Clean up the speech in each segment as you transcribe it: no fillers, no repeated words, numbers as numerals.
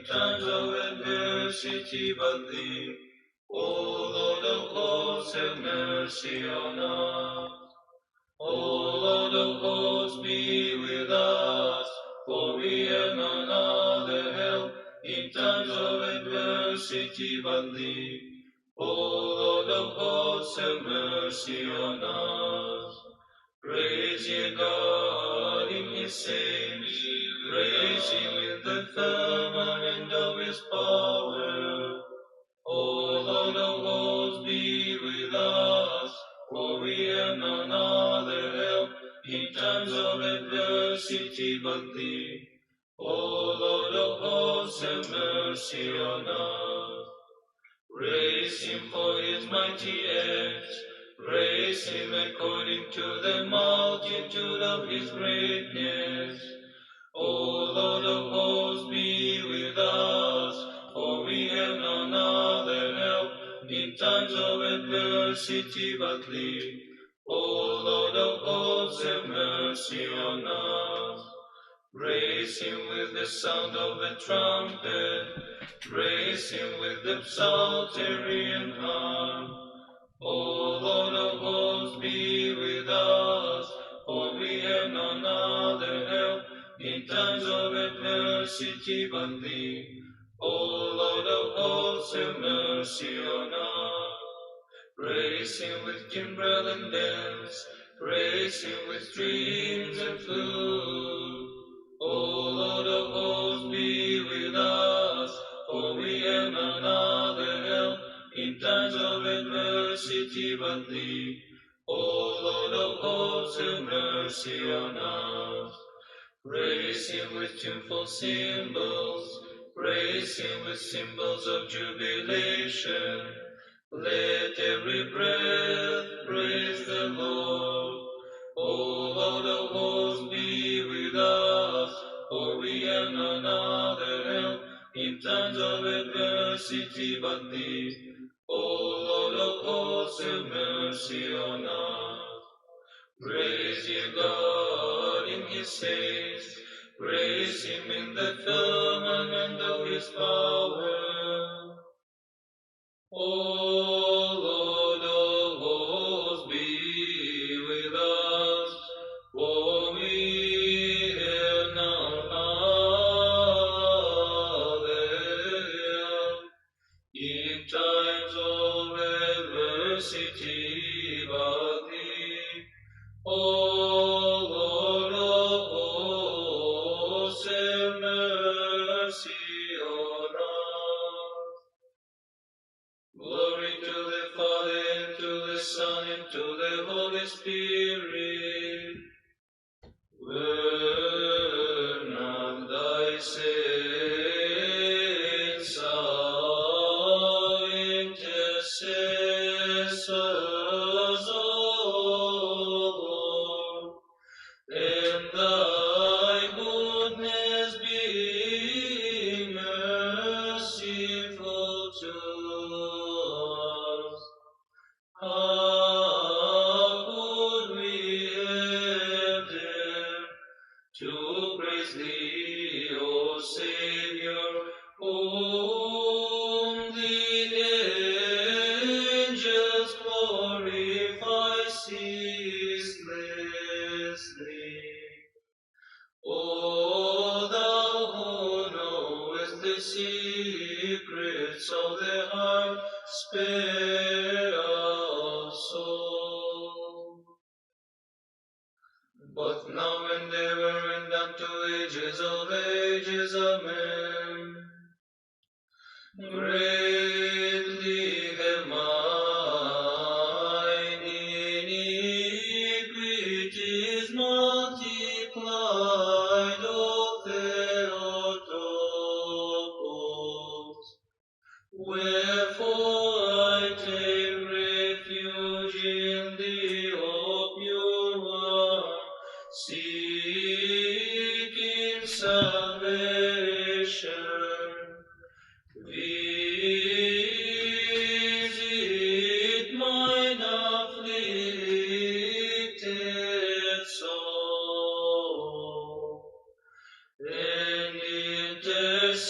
in times of adversity but thee. O Lord of hosts, have mercy on us. O Lord of hosts, be with us, for we have none other help in times of adversity but thee. O Lord of hosts, have mercy on us. Praise ye God in his saints, praise him in the firmament of his power. O Lord of hosts, be with us, for we have none other help in times of adversity but thee. O Lord of hosts, have mercy on us. Praise him for his mighty acts, praise him according to the multitude of his greatness. O Lord of hosts, be with us, for we have none other help in times of adversity but thee. O Lord of hosts, have mercy on us. Praise him with the sound of the trumpet, praise him with the psaltery and harp. O Lord of hosts, be with us, for we have none other help in times of adversity but thee. O Lord of hosts, have mercy on us. Praise him with timbrel and dance, praise him with strings and flute. O Lord of hosts, be with us, for we have none other help in times of adversity but thee. O Lord of hosts, have mercy on us. Praise him with tuneful cymbals, praise him with cymbals of jubilation. Let every breath praise the Lord. O Lord of hosts, be with us, for we have none other help in times of adversity but thee. O Lord of hosts, have mercy on us. Praise ye God in his saints, praise him in the firmament of his power. O Lord of hosts, be with us, for we have none other help in times of adversity but thee. O Lord of hosts, have mercy on us. Glory to the Father, and to the Son, and to the Holy Spirit. Burn up thy saints, our intercessors, O Lord, and thy goodness be merciful to us. How could we have dared to praise thee, O Savior, whom the angels glorify ceaselessly? O thou who knowest the secrets of the heart, spare our soul. Both now and ever and unto ages of ages, amen. Greatly have mine iniquities multiplied, O Theotokos. Wherefore I take refuge in thee, O pure one, seeking salvation. Visit mine afflicted soul, and intercede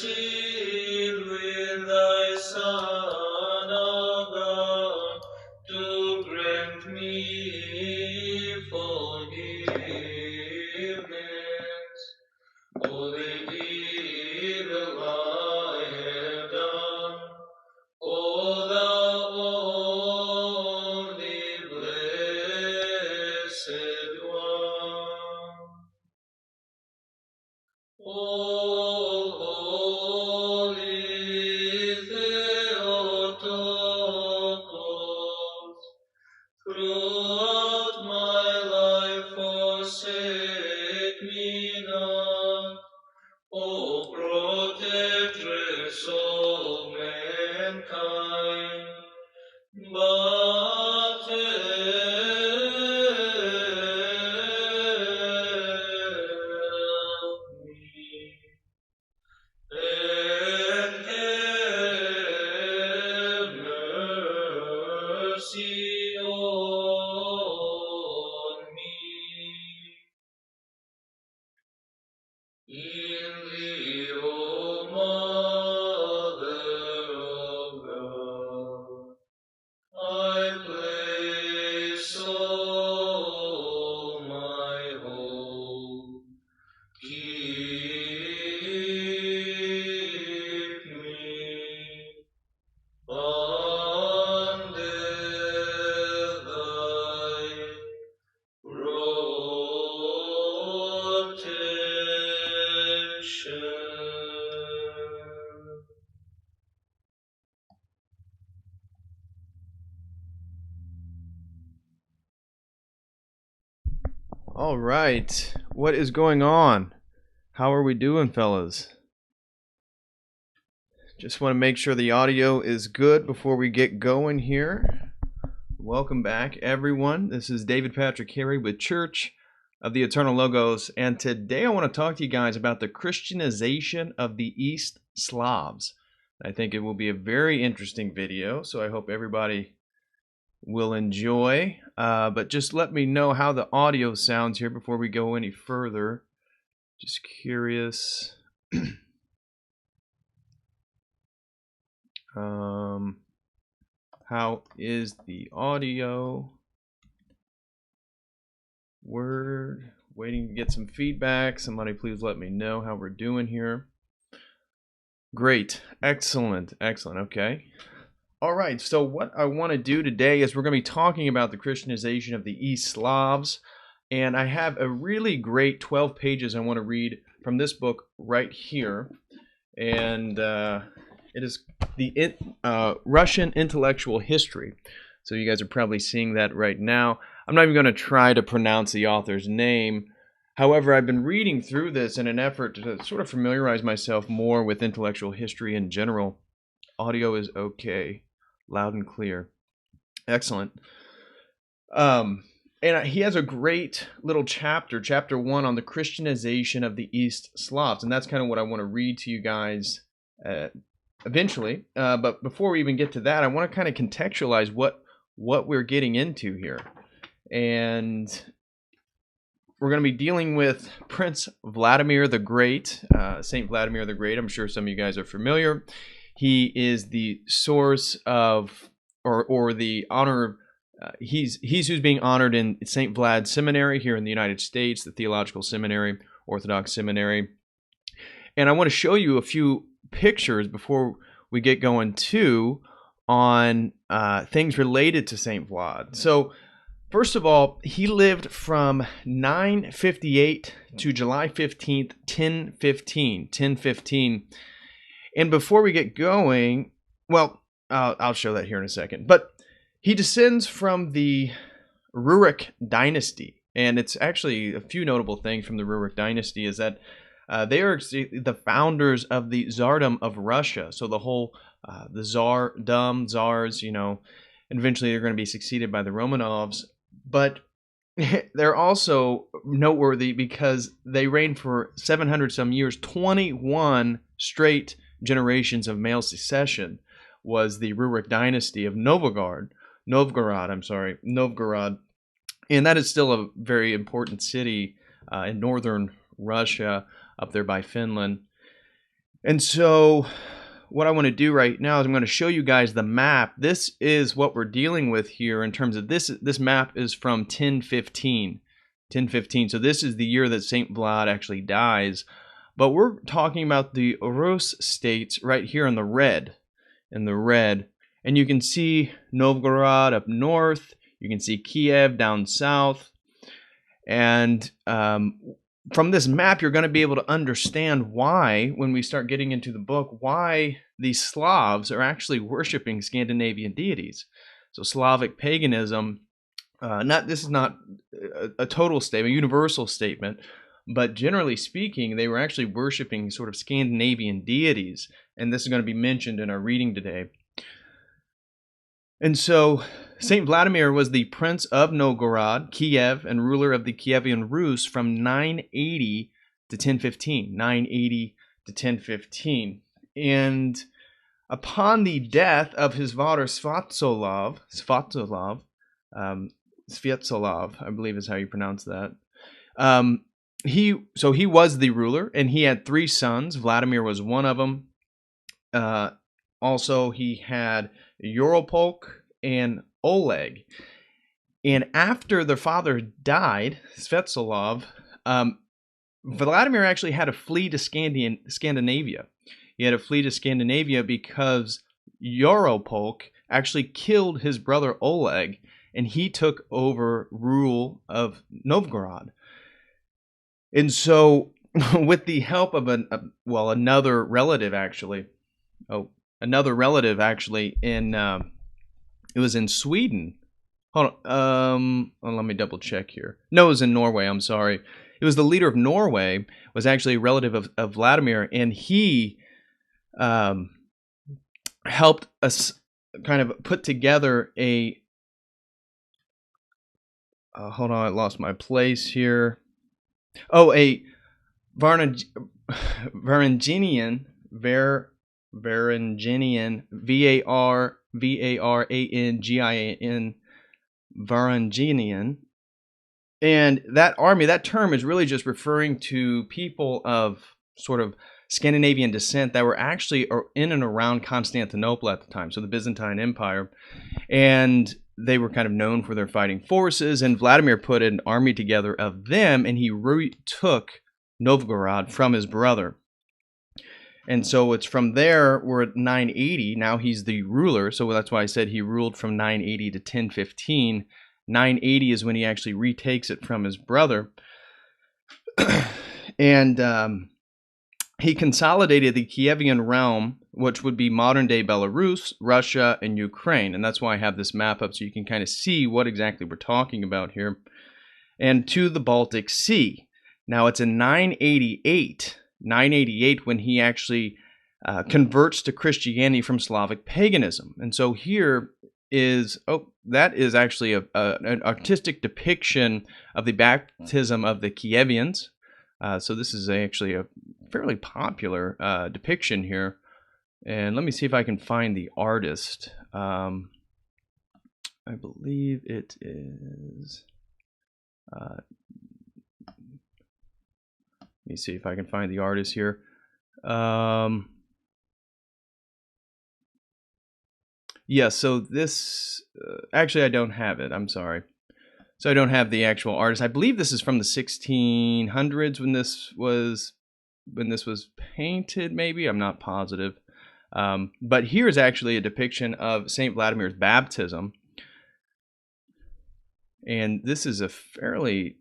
of mankind, but help me, and have mercy on me. In thee, O Mother of God, I place all my hope. Keep me under thy protection. All right, what is going on? How are we doing, fellas? Just want to make sure the audio is good before we get going here. Welcome back, everyone. This is David Patrick Carey with Church of the Eternal Logos, and today I want to talk to you guys about the Christianization of the East Slavs. I think it will be a very interesting video, so I hope everybody will enjoy. But just let me know how the audio sounds here before we go any further. Just curious. How is the audio? Word. Waiting to get some feedback. Somebody please let me know how we're doing here. Great. Excellent. Excellent. Okay. All right. So what I want to do today is we're going to be talking about the Christianization of the East Slavs. And I have a really great 12 pages I want to read from this book right here. And it is the Russian Intellectual History. So you guys are probably seeing that right now. I'm not even going to try to pronounce the author's name. However, I've been reading through this in an effort to sort of familiarize myself more with intellectual history in general. Audio is okay. Loud and clear. Excellent. And he has a great little chapter, chapter 1, on the Christianization of the East Slavs. And that's kind of what I want to read to you guys eventually. But before we even get to that, I want to kind of contextualize what we're getting into here. And we're going to be dealing with Prince Vladimir the Great, Saint Vladimir the Great. I'm sure some of you guys are familiar. He is the source of, or the honor. He's who's being honored in St. Vlad's Seminary here in the United States, the Theological Seminary, Orthodox Seminary. And I want to show you a few pictures before we get going too on things related to St. Vlad. So first of all, he lived from 958 to July 15th, 1015. And before we get going, well, I'll show that here in a second. But he descends from the Rurik dynasty. And it's actually a few notable things from the Rurik dynasty is that they are the founders of the Tsardom of Russia. So the whole, the Tsars, you know, and eventually they're going to be succeeded by the Romanovs. But they're also noteworthy because they reigned for 700 some years. 21 straight generations of male succession was the Rurik dynasty of Novgorod. And that is still a very important city in northern Russia, up there by Finland. And so what I want to do right now is I'm going to show you guys the map. This is what we're dealing with here in terms of this. This map is from 1015. So this is the year that St. Vlad actually dies. But we're talking about the Rus states right here in the red. And you can see Novgorod up north. You can see Kiev down south. And from this map, you're going to be able to understand why, when we start getting into the book, why these Slavs are actually worshiping Scandinavian deities. So Slavic paganism, this is not a total statement, a universal statement, but generally speaking, they were actually worshiping sort of Scandinavian deities, and this is going to be mentioned in our reading today. And so Saint Vladimir was the prince of Novgorod, Kiev, and ruler of the Kievan Rus from 980 to 1015. 980 to 1015. And upon the death of his father Sviatoslav, I believe is how you pronounce that. He was the ruler, and he had 3 sons. Vladimir was one of them. Also, he had Yaropolk and Oleg. And after their father died, Sviatoslav, Vladimir actually had to flee to Scandinavia. He had to flee to Scandinavia because Yaropolk actually killed his brother Oleg, and he took over rule of Novgorod. And so, with the help of another relative actually, in it was in Sweden. Hold on, let me double check here. No, it was in Norway. I'm sorry. It was the leader of Norway, was actually a relative of Vladimir, and he helped us kind of put together a. Hold on, I lost my place here. Oh, a Varangian, Varanginian, Varangin, Varanginian. And that army, that term is really just referring to people of sort of Scandinavian descent that were actually in and around Constantinople at the time, so the Byzantine Empire. And they were kind of known for their fighting forces, and Vladimir put an army together of them, and he retook Novgorod from his brother. And so it's from there, we're at 980. Now he's the ruler, so that's why I said he ruled from 980 to 1015. 980 is when he actually retakes it from his brother. And he consolidated the Kievan realm, which would be modern-day Belarus, Russia, and Ukraine. And that's why I have this map up so you can kind of see what exactly we're talking about here. And to the Baltic Sea. Now, it's in 988 when he actually converts to Christianity from Slavic paganism. And so here is, that is actually an artistic depiction of the baptism of the Kievians. So this is actually a fairly popular depiction here. And let me see if I can find the artist. I believe it is. Let me see if I can find the artist here. Yeah, so this, actually I don't have it, I'm sorry. So I don't have the actual artist. I believe this is from the 1600s when this was painted, maybe, I'm not positive. But here is actually a depiction of Saint Vladimir's baptism. And this is a fairly,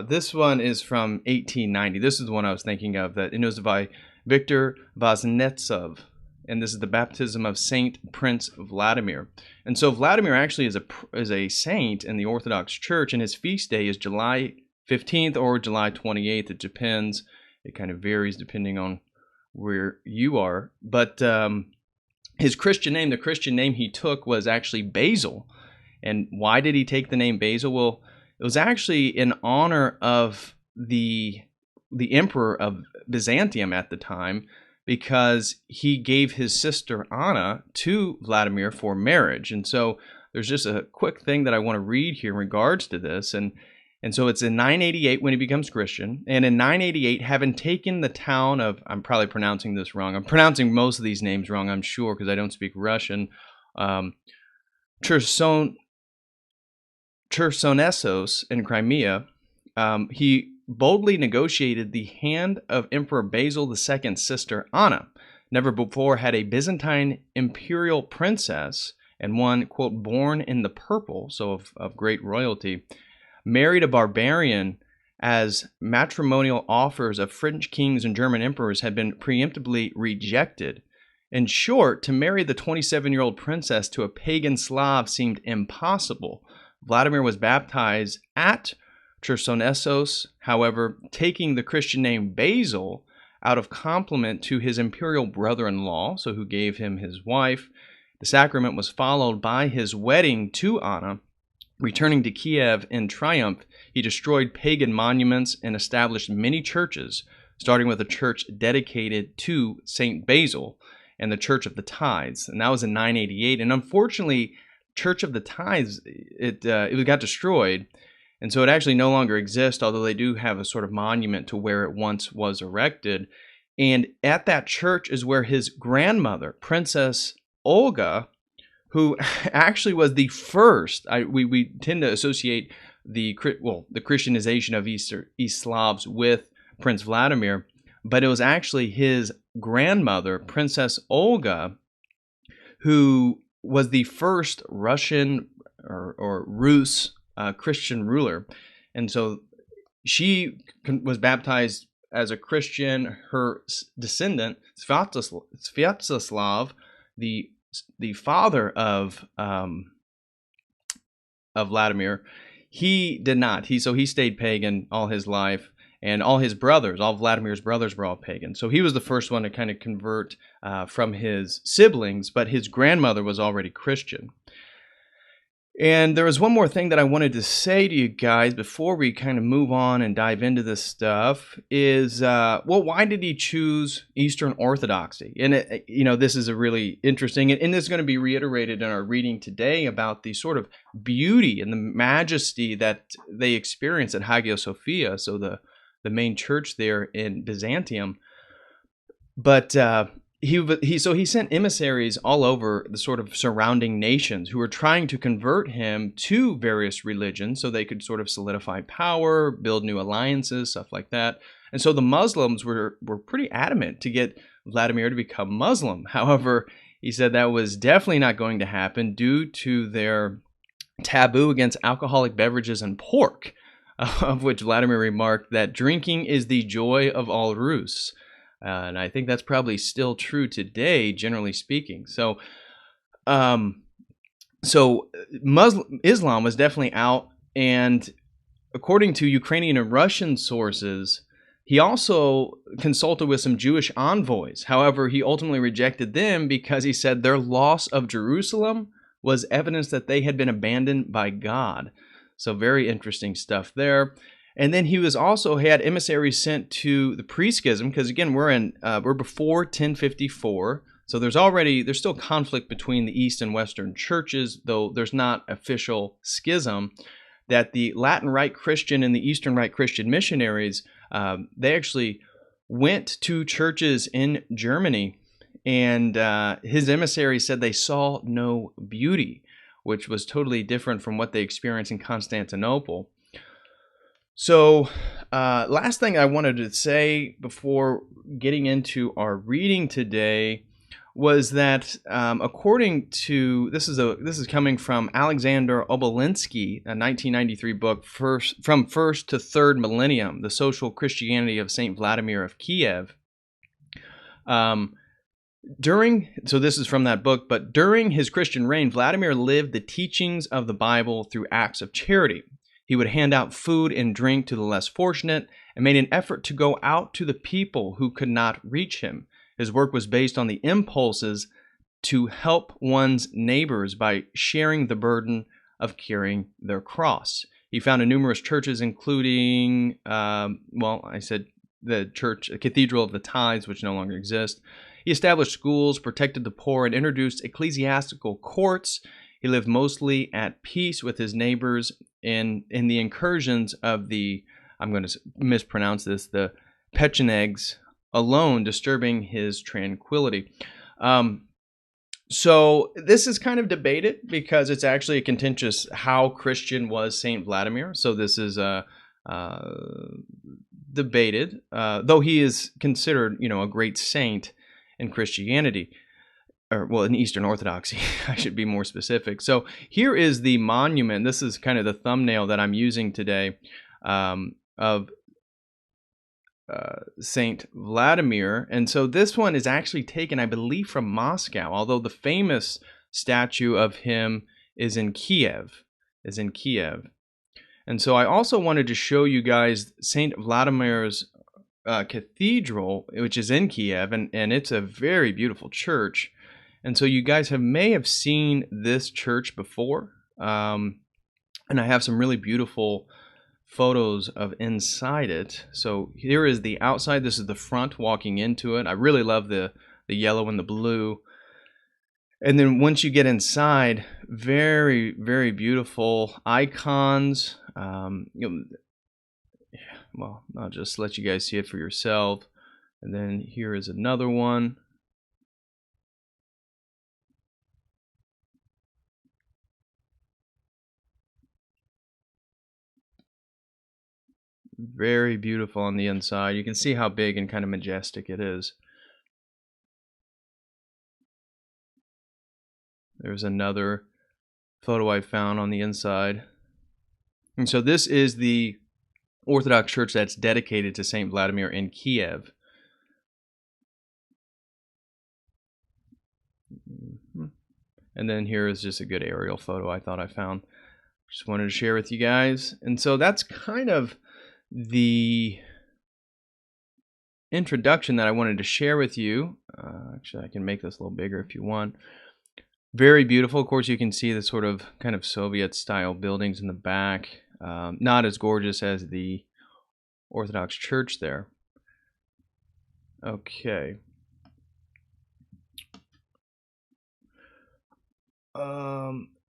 this one is from 1890. This is the one I was thinking of, and it was by Viktor Vaznetsov. And this is the baptism of Saint Prince Vladimir. And so Vladimir actually is a saint in the Orthodox Church, and his feast day is July 15th or July 28th. It depends. It kind of varies depending on where you are. But his Christian name, the Christian name he took was actually Basil. And why did he take the name Basil? Well, it was actually in honor of the emperor of Byzantium at the time, because he gave his sister Anna to Vladimir for marriage. And so there's just a quick thing that I want to read here in regards to this. And so it's in 988 when he becomes Christian. And in 988, having taken the town of, I'm probably pronouncing this wrong. I'm pronouncing most of these names wrong, I'm sure, because I don't speak Russian. Chersonesos in Crimea, he boldly negotiated the hand of Emperor Basil II's sister Anna. Never before had a Byzantine imperial princess, and one, quote, born in the purple, so of great royalty, married a barbarian, as matrimonial offers of French kings and German emperors had been preemptively rejected. In short, to marry the 27-year-old princess to a pagan Slav seemed impossible. Vladimir was baptized at Chersonesos, however, taking the Christian name Basil out of compliment to his imperial brother-in-law, so who gave him his wife. The sacrament was followed by his wedding to Anna. Returning to Kiev in triumph, he destroyed pagan monuments and established many churches, starting with a church dedicated to Saint Basil and the Church of the Tithes, and that was in 988. And unfortunately, Church of the Tithes, it got destroyed, and so it actually no longer exists, although they do have a sort of monument to where it once was erected. And at that church is where his grandmother, Princess Olga, who actually was the first, we tend to associate the Christianization of East Slavs with Prince Vladimir, but it was actually his grandmother, Princess Olga, who was the first Russian or Rus Christian ruler. And so she was baptized as a Christian. Her descendant, Sviatoslav, the father of Vladimir, he did not. He stayed pagan all his life, and all Vladimir's brothers were all pagan. So he was the first one to kind of convert from his siblings, but his grandmother was already Christian. And there was one more thing that I wanted to say to you guys before we kind of move on and dive into this stuff is, why did he choose Eastern Orthodoxy? And, this is a really interesting, and this is going to be reiterated in our reading today about the sort of beauty and the majesty that they experience at Hagia Sophia, so the main church there in Byzantium. But he sent emissaries all over the sort of surrounding nations who were trying to convert him to various religions so they could sort of solidify power, build new alliances, stuff like that. And so the Muslims were pretty adamant to get Vladimir to become Muslim. However, he said that was definitely not going to happen due to their taboo against alcoholic beverages and pork, of which Vladimir remarked that drinking is the joy of all Rus. And I think that's probably still true today, generally speaking. So, Islam was definitely out, and according to Ukrainian and Russian sources, he also consulted with some Jewish envoys. However, he ultimately rejected them because he said their loss of Jerusalem was evidence that they had been abandoned by God. So very interesting stuff there. And then he had emissaries sent to the pre-schism, because again, we're before 1054. So there's still conflict between the East and Western churches, though there's not official schism. That the Latin Rite Christian and the Eastern Rite Christian missionaries, they actually went to churches in Germany, and his emissaries said they saw no beauty, which was totally different from what they experienced in Constantinople. So, last thing I wanted to say before getting into our reading today was that, according to this is coming from Alexander Obolinski, a 1993 book, From First to Third Millennium: The Social Christianity of Saint Vladimir of Kiev. This is from that book, but during his Christian reign, Vladimir lived the teachings of the Bible through acts of charity. He would hand out food and drink to the less fortunate and made an effort to go out to the people who could not reach him. His work was based on the impulses to help one's neighbors by sharing the burden of carrying their cross. He founded numerous churches, including, the Cathedral of the Tithes, which no longer exists. He established schools, protected the poor, and introduced ecclesiastical courts. He lived mostly at peace with his neighbors in the incursions of I'm going to mispronounce this, the Pechenegs, alone disturbing his tranquility. So this is kind of debated because it's actually a contentious how Christian was Saint Vladimir. So this is debated, though he is considered, a great saint in Christianity. In Eastern Orthodoxy, I should be more specific. So here is the monument. This is kind of the thumbnail that I'm using today of Saint Vladimir. And so this one is actually taken, I believe, from Moscow, although the famous statue of him is in Kiev. is in Kiev. And so I also wanted to show you guys St. Vladimir's cathedral, which is in Kiev, and it's a very beautiful church. And so you guys may have seen this church before. And I have some really beautiful photos of inside it. So here is the outside. This is the front walking into it. I really love the yellow and the blue. And then once you get inside, very, very beautiful icons. Well, I'll just let you guys see it for yourself. And then here is another one. Very beautiful on the inside. You can see how big and kind of majestic it is. There's another photo I found on the inside. And so this is the Orthodox church that's dedicated to St. Vladimir in Kiev. And then here is just a good aerial photo I thought I found. Just wanted to share with you guys. And so that's kind of the introduction that I wanted to share with you. Actually, I can make this a little bigger if you want. Very beautiful. Of course, you can see the sort of kind of Soviet-style buildings in the back. Not as gorgeous as the Orthodox church there. Okay.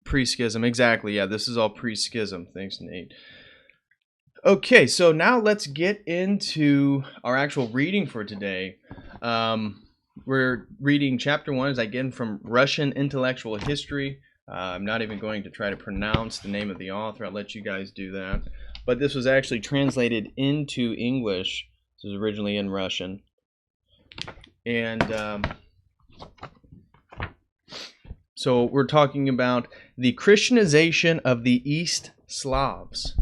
Pre-schism, exactly. Yeah, this is all pre-schism. Thanks, Nate. Okay, so now let's get into our actual reading for today. We're reading chapter 1, as again from Russian Intellectual History. I'm not even going to try to pronounce the name of the author. I'll let you guys do that. But this was actually translated into English. This was originally in Russian. And so we're talking about the Christianization of the East Slavs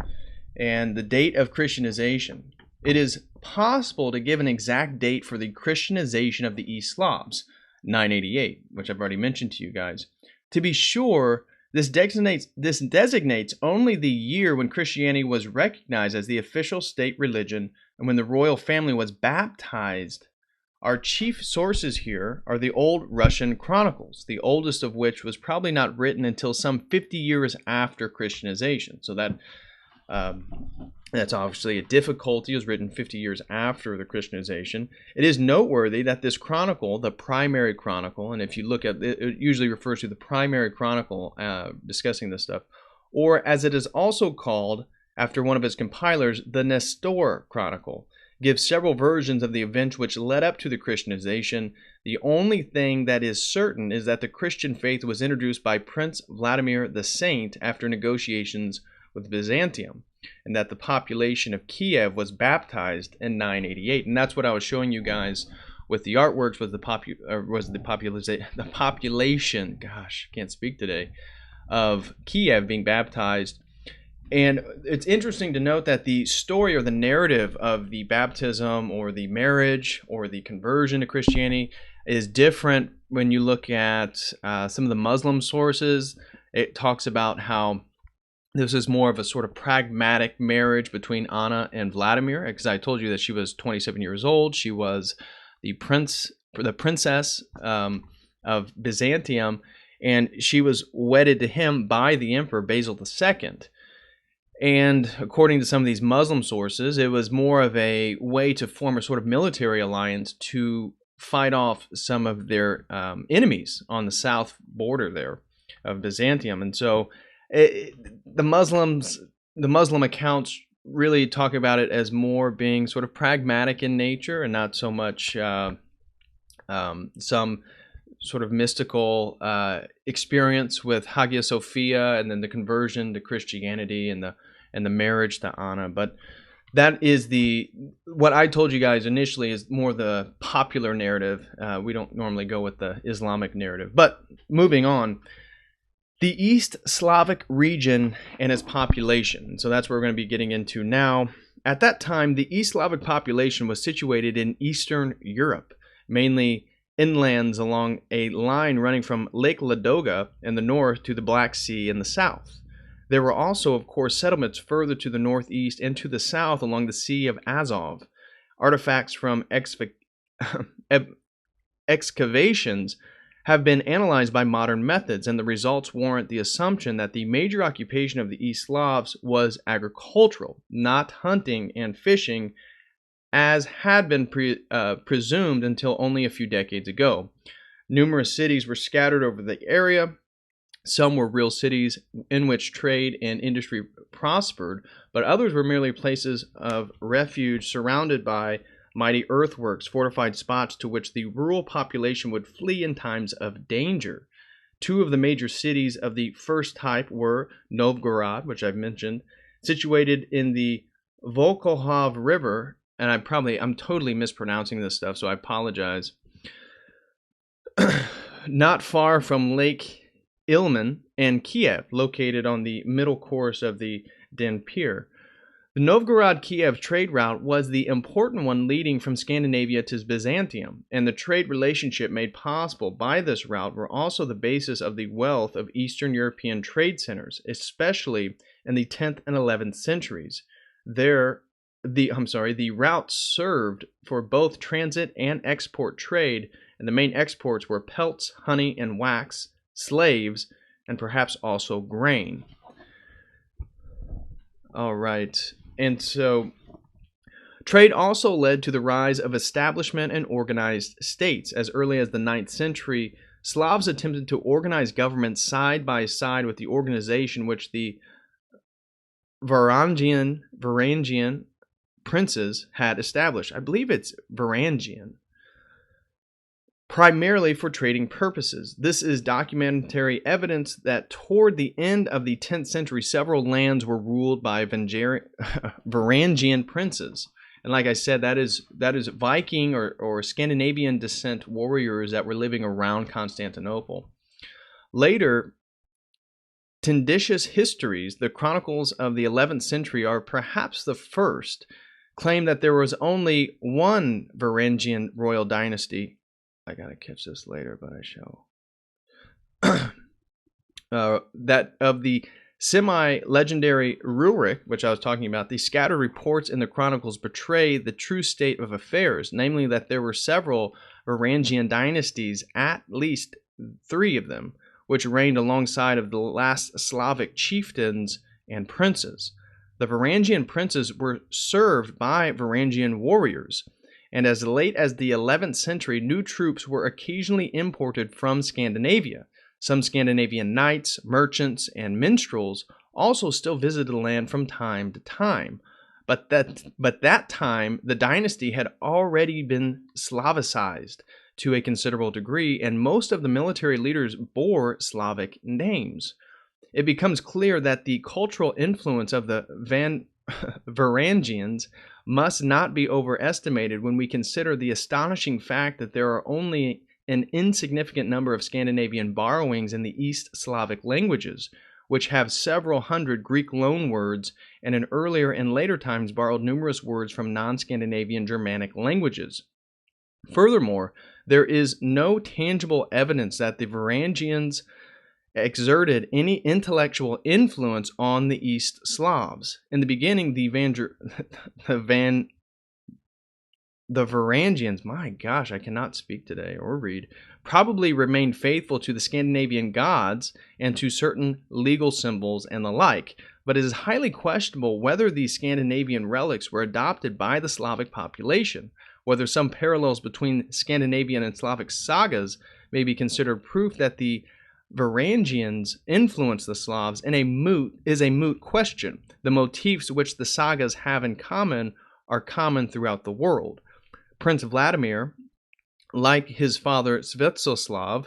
and the date of Christianization. It is possible to give an exact date for the Christianization of the East Slavs, 988, which I've already mentioned to you guys. To be sure, this designates only the year when Christianity was recognized as the official state religion and when the royal family was baptized. Our chief sources here are the old Russian chronicles, the oldest of which was probably not written until some 50 years after Christianization. So that's obviously a difficulty. It was written 50 years after the Christianization. It is noteworthy that this chronicle, the primary chronicle, and if you look at it, it usually refers to the primary chronicle discussing this stuff, or as it is also called after one of its compilers, the Nestor Chronicle, gives several versions of the events which led up to the Christianization. The only thing that is certain is that the Christian faith was introduced by Prince Vladimir the Saint after negotiations with Byzantium, and that the population of Kiev was baptized in 988. And that's what I was showing you guys with the artworks, was the population, gosh, can't speak today, of Kiev being baptized. And it's interesting to note that the story or the narrative of the baptism or the marriage or the conversion to Christianity is different when you look at some of the Muslim sources. It talks about how this is more of a sort of pragmatic marriage between Anna and Vladimir, because I told you that she was 27 years old. She was the princess of Byzantium, and she was wedded to him by the Emperor Basil II. And according to some of these Muslim sources, it was more of a way to form a sort of military alliance to fight off some of their enemies on the south border there of Byzantium. And so the Muslim accounts really talk about it as more being sort of pragmatic in nature and not so much some sort of mystical experience with Hagia Sophia and then the conversion to Christianity and the marriage to Anna. But that is what I told you guys initially is more the popular narrative. We don't normally go with the Islamic narrative. But moving on, the East Slavic region and its population. So that's what we're going to be getting into now. At that time, the East Slavic population was situated in Eastern Europe, mainly inlands along a line running from Lake Ladoga in the north to the Black Sea in the south. There were also, of course, settlements further to the northeast and to the south along the Sea of Azov. Artifacts from excavations have been analyzed by modern methods, and the results warrant the assumption that the major occupation of the East Slavs was agricultural, not hunting and fishing, as had been presumed until only a few decades ago. Numerous cities were scattered over the area. Some were real cities in which trade and industry prospered, but others were merely places of refuge surrounded by mighty earthworks, fortified spots to which the rural population would flee in times of danger. Two of the major cities of the first type were Novgorod, which I've mentioned, situated in the Volkhov River, and I'm totally mispronouncing this stuff, so I apologize. Not far from Lake Ilmen, and Kiev, located on the middle course of the Dnieper. The Novgorod-Kiev trade route was the important one leading from Scandinavia to Byzantium, and the trade relationship made possible by this route were also the basis of the wealth of Eastern European trade centers, especially in the 10th and 11th centuries. The route served for both transit and export trade, and the main exports were pelts, honey, and wax, slaves, and perhaps also grain. All right. And so trade also led to the rise of establishment and organized states. As early as the 9th century, Slavs attempted to organize government side by side with the organization which the Varangian princes had established. I believe it's Varangian. Primarily for trading purposes. This is documentary evidence that toward the end of the 10th century, several lands were ruled by Varangian princes. And like I said, that is Viking or Scandinavian descent warriors that were living around Constantinople. Later, Tindicius histories, the chronicles of the 11th century, are perhaps the first, claim that there was only one Varangian royal dynasty. I gotta catch this later, but I shall. That of the semi-legendary Rurik, which I was talking about, the scattered reports in the chronicles betray the true state of affairs, namely that there were several Varangian dynasties, at least 3 of them, which reigned alongside of the last Slavic chieftains and princes. The Varangian princes were served by Varangian warriors, and as late as the 11th century, new troops were occasionally imported from Scandinavia. Some Scandinavian knights, merchants, and minstrels also still visited the land from time to time. But that time, the dynasty had already been Slavicized to a considerable degree, and most of the military leaders bore Slavic names. It becomes clear that the cultural influence of the Varangians must not be overestimated when we consider the astonishing fact that there are only an insignificant number of Scandinavian borrowings in the East Slavic languages, which have several hundred Greek loanwords and in earlier and later times borrowed numerous words from non-Scandinavian Germanic languages. Furthermore, there is no tangible evidence that the Varangians exerted any intellectual influence on the East Slavs. In the beginning, the Varangians, my gosh, I cannot speak today or read, probably remained faithful to the Scandinavian gods and to certain legal symbols and the like, but it is highly questionable whether these Scandinavian relics were adopted by the Slavic population, whether some parallels between Scandinavian and Slavic sagas may be considered proof that the Varangians influenced the Slavs is a moot question. The motifs which the sagas have in common are common throughout the world. Prince Vladimir, like his father Sviatoslav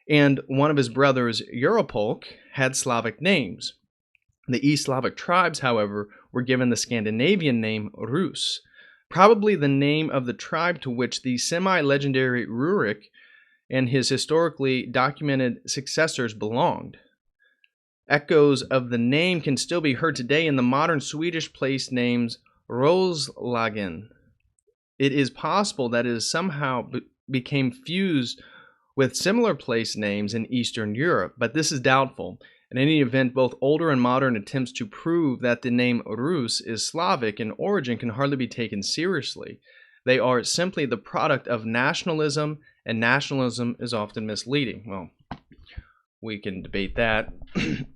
and one of his brothers Yaropolk, had Slavic names. The East Slavic tribes, however, were given the Scandinavian name Rus, probably the name of the tribe to which the semi-legendary Rurik and his historically documented successors belonged. Echoes of the name can still be heard today in the modern Swedish place names Roslagen. It is possible that it somehow became fused with similar place names in Eastern Europe, but this is doubtful. In any event, both older and modern attempts to prove that the name Rus is Slavic in origin can hardly be taken seriously. They are simply the product of nationalism, and nationalism is often misleading. Well, we can debate that.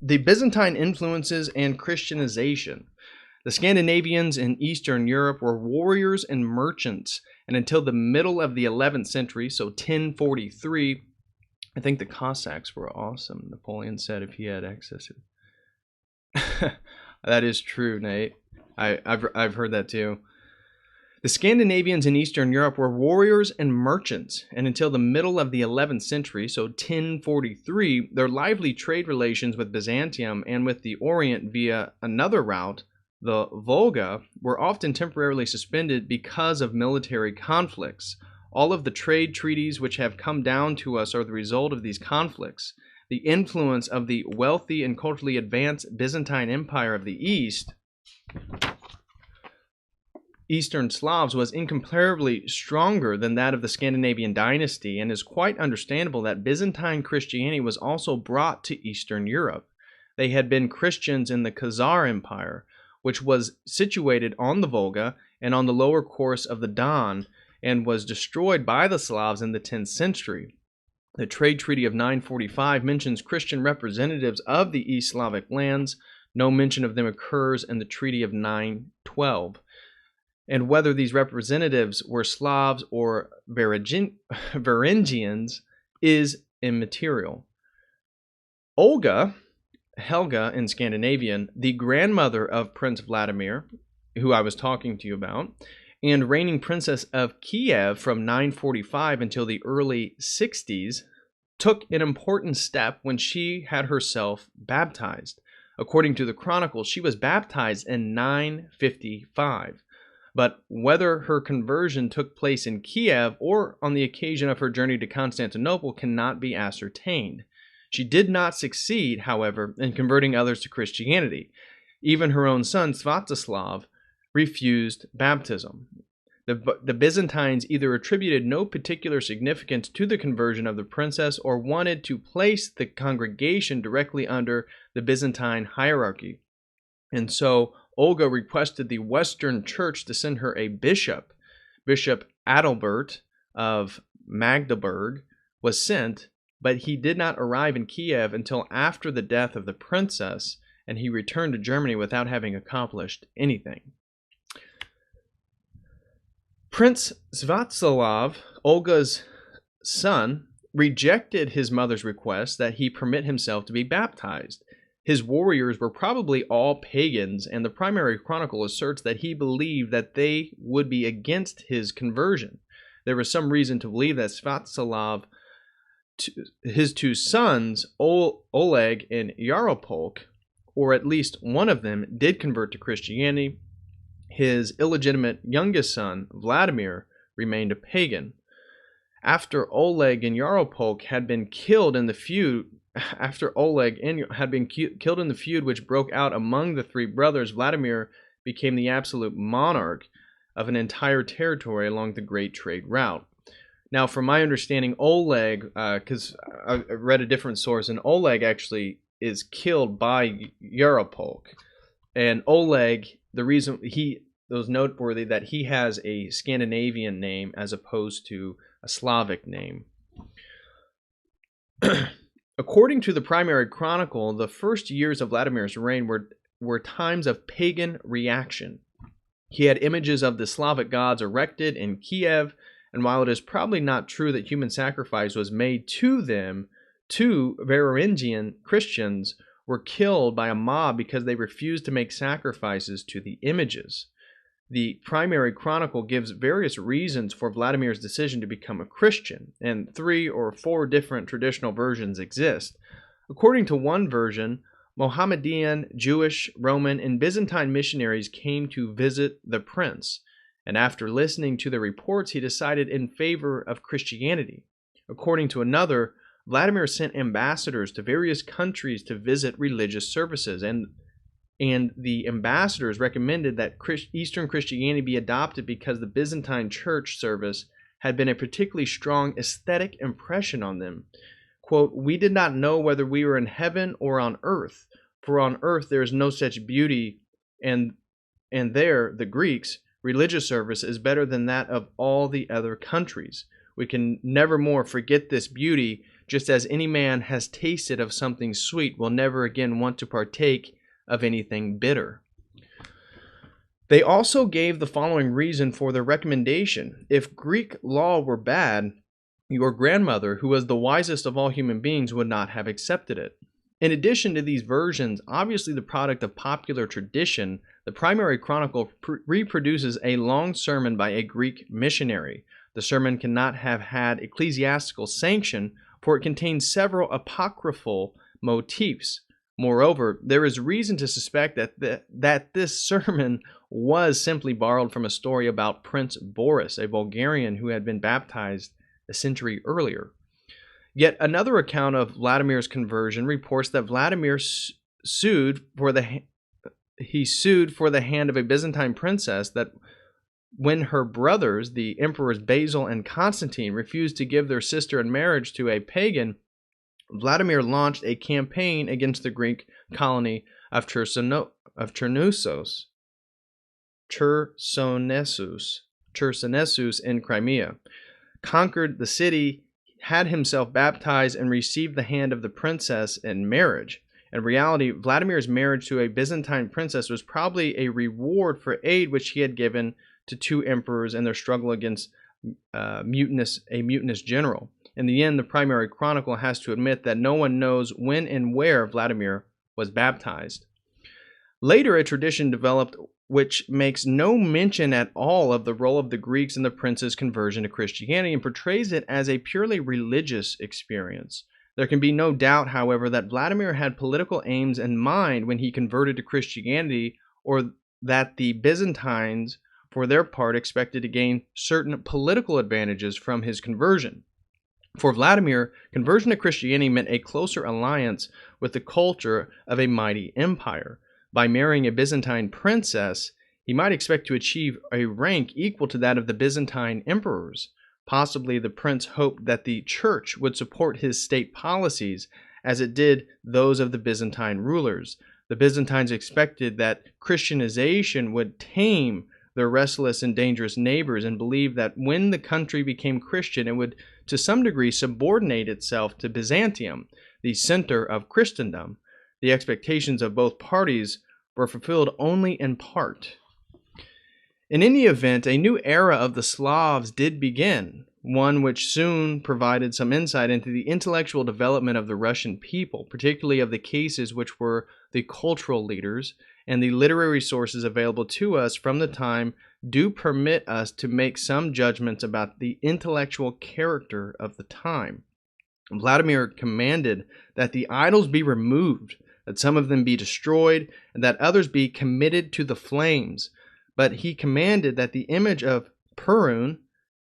The Byzantine influences and Christianization. The Scandinavians in Eastern Europe were warriors and merchants, and until the middle of the 11th century, so 1043, I think the Cossacks were awesome. Napoleon said if he had access to. That is true, Nate. I've heard that too. The Scandinavians in Eastern Europe were warriors and merchants, and until the middle of the 11th century, so 1043, their lively trade relations with Byzantium and with the Orient via another route, the Volga, were often temporarily suspended because of military conflicts. All of the trade treaties which have come down to us are the result of these conflicts. The influence of the wealthy and culturally advanced Byzantine Empire of the East, Eastern Slavs, was incomparably stronger than that of the Scandinavian dynasty, and is quite understandable that Byzantine Christianity was also brought to Eastern Europe. They had been Christians in the Khazar Empire, which was situated on the Volga and on the lower course of the Don, and was destroyed by the Slavs in the 10th century. The Trade Treaty of 945 mentions Christian representatives of the East Slavic lands. No mention of them occurs in the Treaty of 912. And whether these representatives were Slavs or Varangians is immaterial. Olga, Helga in Scandinavian, the grandmother of Prince Vladimir, who I was talking to you about, and reigning princess of Kiev from 945 until the early 60s, took an important step when she had herself baptized. According to the Chronicle, she was baptized in 955. But whether her conversion took place in Kiev or on the occasion of her journey to Constantinople cannot be ascertained. She did not succeed, however, in converting others to Christianity. Even her own son, Sviatoslav, refused baptism. The Byzantines either attributed no particular significance to the conversion of the princess or wanted to place the congregation directly under the Byzantine hierarchy. And so Olga requested the Western Church to send her a bishop. Bishop Adalbert of Magdeburg was sent, but he did not arrive in Kiev until after the death of the princess, and he returned to Germany without having accomplished anything. Prince Sviatoslav, Olga's son, rejected his mother's request that he permit himself to be baptized. His warriors were probably all pagans, and the primary chronicle asserts that he believed that they would be against his conversion. There was some reason to believe that Sviatoslav, his two sons, Oleg and Yaropolk, or at least one of them, did convert to Christianity. His illegitimate youngest son, Vladimir, remained a pagan. After Oleg and Yaropolk had been killed in the feud, which broke out among the three brothers, Vladimir became the absolute monarch of an entire territory along the Great Trade Route. Now, from my understanding, Oleg, because I read a different source, and Oleg actually is killed by Yaropolk. And Oleg, the reason it was noteworthy that he has a Scandinavian name as opposed to a Slavic name. According to the primary chronicle, the first years of Vladimir's reign were times of pagan reaction. He had images of the Slavic gods erected in Kiev, and while it is probably not true that human sacrifice was made to them, two Varangian Christians were killed by a mob because they refused to make sacrifices to the images. The primary chronicle gives various reasons for Vladimir's decision to become a Christian, and 3 or 4 different traditional versions exist. According to one version, Mohammedan, Jewish, Roman, and Byzantine missionaries came to visit the prince, and after listening to the reports, he decided in favor of Christianity. According to another, Vladimir sent ambassadors to various countries to visit religious services, and the ambassadors recommended that Eastern Christianity be adopted because the Byzantine church service had been a particularly strong aesthetic impression on them. Quote, "We did not know whether we were in heaven or on earth, for on earth there is no such beauty, and there, the Greeks, religious service is better than that of all the other countries. We can never more forget this beauty, just as any man has tasted of something sweet will never again want to partake of anything bitter." They also gave the following reason for their recommendation. If Greek law were bad, your grandmother, who was the wisest of all human beings, would not have accepted it. In addition to these versions, obviously the product of popular tradition, the primary chronicle reproduces a long sermon by a Greek missionary. The sermon cannot have had ecclesiastical sanction, for it contains several apocryphal motifs. Moreover, there is reason to suspect that this sermon was simply borrowed from a story about Prince Boris, a Bulgarian who had been baptized a century earlier. Yet another account of Vladimir's conversion reports that Vladimir sued for the hand of a Byzantine princess that when her brothers, the emperors Basil and Constantine, refused to give their sister in marriage to a pagan, Vladimir launched a campaign against the Greek colony of Chersonesus in Crimea, conquered the city, had himself baptized, and received the hand of the princess in marriage. In reality, Vladimir's marriage to a Byzantine princess was probably a reward for aid which he had given to two emperors in their struggle against a mutinous general. In the end, the primary chronicle has to admit that no one knows when and where Vladimir was baptized. Later, a tradition developed which makes no mention at all of the role of the Greeks in the prince's conversion to Christianity and portrays it as a purely religious experience. There can be no doubt, however, that Vladimir had political aims in mind when he converted to Christianity, or that the Byzantines, for their part, expected to gain certain political advantages from his conversion. For Vladimir, conversion to Christianity meant a closer alliance with the culture of a mighty empire. By marrying a Byzantine princess, he might expect to achieve a rank equal to that of the Byzantine emperors. Possibly the prince hoped that the church would support his state policies as it did those of the Byzantine rulers. The Byzantines expected that Christianization would tame their restless and dangerous neighbors, and believed that when the country became Christian, it would to some degree subordinate itself to Byzantium, the center of Christendom. The expectations of both parties were fulfilled only in part. In any event, a new era of the Slavs did begin, one which soon provided some insight into the intellectual development of the Russian people, particularly of the cases which were the cultural leaders, and the literary sources available to us from the time do permit us to make some judgments about the intellectual character of the time. Vladimir commanded that the idols be removed, that some of them be destroyed, and that others be committed to the flames. But he commanded that the image of Perun,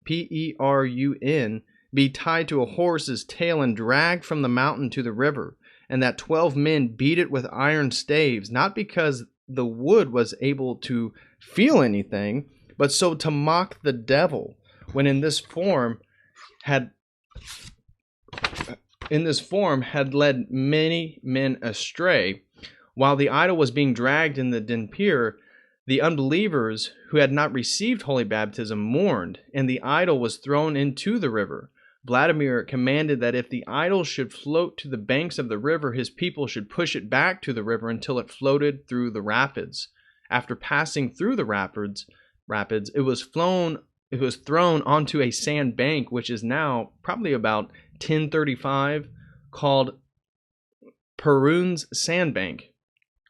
Perun, be tied to a horse's tail and dragged from the mountain to the river, and that 12 men beat it with iron staves, not because the wood was able to feel anything, but so to mock the devil, when in this form had led many men astray. While the idol was being dragged in the Demitrij, the unbelievers who had not received holy baptism mourned, and the idol was thrown into the river. Vladimir commanded that if the idol should float to the banks of the river, his people should push it back to the river until it floated through the rapids. After passing through the rapids, it was thrown onto a sand bank, which is now probably about 1035, called Perun's Sandbank.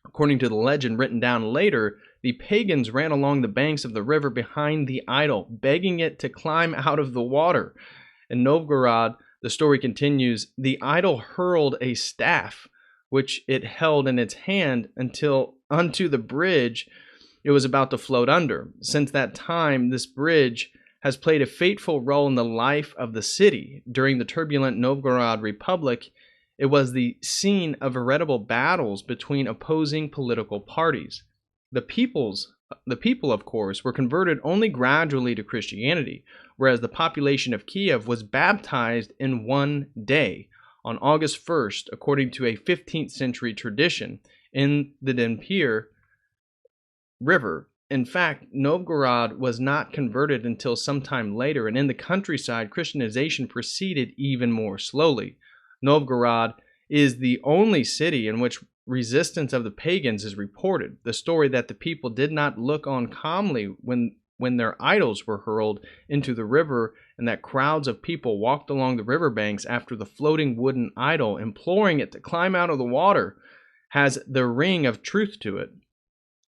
According to the legend written down later, the pagans ran along the banks of the river behind the idol, begging it to climb out of the water. In Novgorod, the story continues, the idol hurled a staff, which it held in its hand unto the bridge it was about to float under. Since that time, this bridge has played a fateful role in the life of the city. During the turbulent Novgorod Republic, it was the scene of veritable battles between opposing political parties. The peoples The people, of course, were converted only gradually to Christianity, whereas the population of Kiev was baptized in one day, on August 1st, according to a 15th century tradition, in the Demitrij River. In fact, Novgorod was not converted until sometime later, and in the countryside, Christianization proceeded even more slowly. Novgorod is the only city in which resistance of the pagans is reported. The story that the people did not look on calmly when their idols were hurled into the river, and that crowds of people walked along the riverbanks after the floating wooden idol, imploring it to climb out of the water, has the ring of truth to it.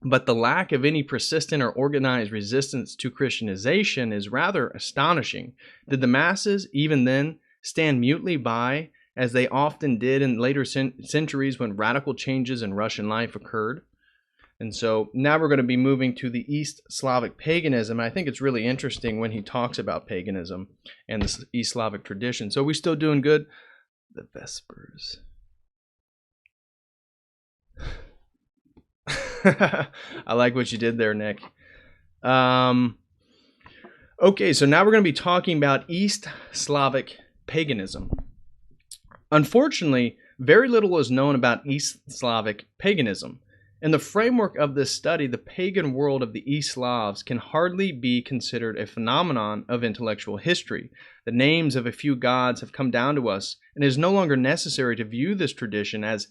But the lack of any persistent or organized resistance to Christianization is rather astonishing. Did the masses, even then, stand mutely by, as they often did in later centuries when radical changes in Russian life occurred? And so now we're going to be moving to the East Slavic paganism. I think it's really interesting when he talks about paganism and the East Slavic tradition. So are we still doing good? The Vespers. I like what you did there, Nick. Okay, so now we're going to be talking about East Slavic paganism. Unfortunately, very little is known about East Slavic paganism. In the framework of this study, the pagan world of the East Slavs can hardly be considered a phenomenon of intellectual history. The names of a few gods have come down to us, and it is no longer necessary to view this tradition as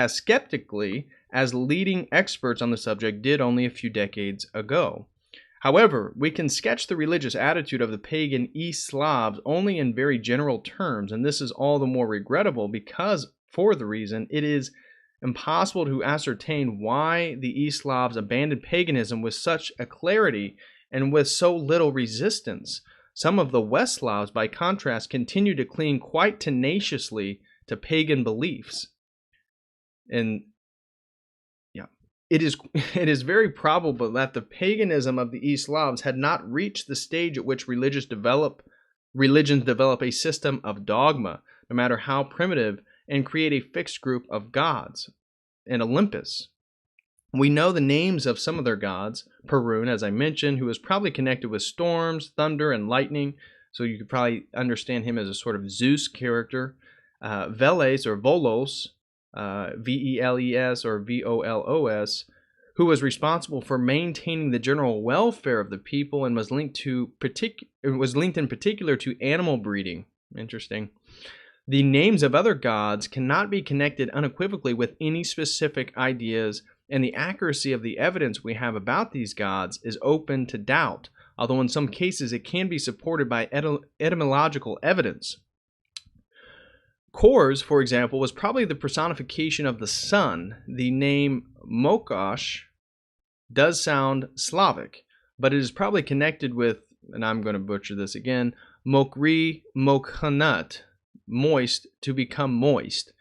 skeptically as leading experts on the subject did only a few decades ago. However, we can sketch the religious attitude of the pagan East Slavs only in very general terms, and this is all the more regrettable because, for the reason, it is impossible to ascertain why the East Slavs abandoned paganism with such a clarity and with so little resistance. Some of the West Slavs, by contrast, continue to cling quite tenaciously to pagan beliefs. And it is very probable that the paganism of the East Slavs had not reached the stage at which religions develop a system of dogma, no matter how primitive, and create a fixed group of gods in Olympus. We know the names of some of their gods. Perun, as I mentioned, who is probably connected with storms, thunder, and lightning, so you could probably understand him as a sort of Zeus character. Veles or Volos, Veles or Volos, who was responsible for maintaining the general welfare of the people and was linked in particular to animal breeding. Interesting. The names of other gods cannot be connected unequivocally with any specific ideas, and the accuracy of the evidence we have about these gods is open to doubt, although in some cases it can be supported by etymological evidence. Kors, for example, was probably the personification of the sun. The name Mokosh does sound Slavic, but it is probably connected with, and I'm going to butcher this again, Mokri Mokhanut, moist, to become moist,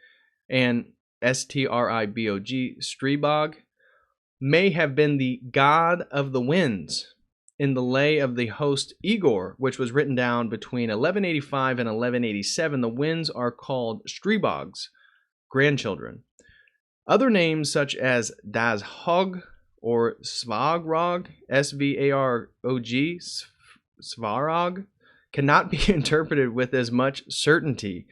and Stribog, Stribog, may have been the god of the winds. In the lay of the host Igor, which was written down between 1185 and 1187, the winds are called Stribogs, grandchildren. Other names such as Dazhog or Svarog, Svarog, Svarog, cannot be interpreted with as much certainty.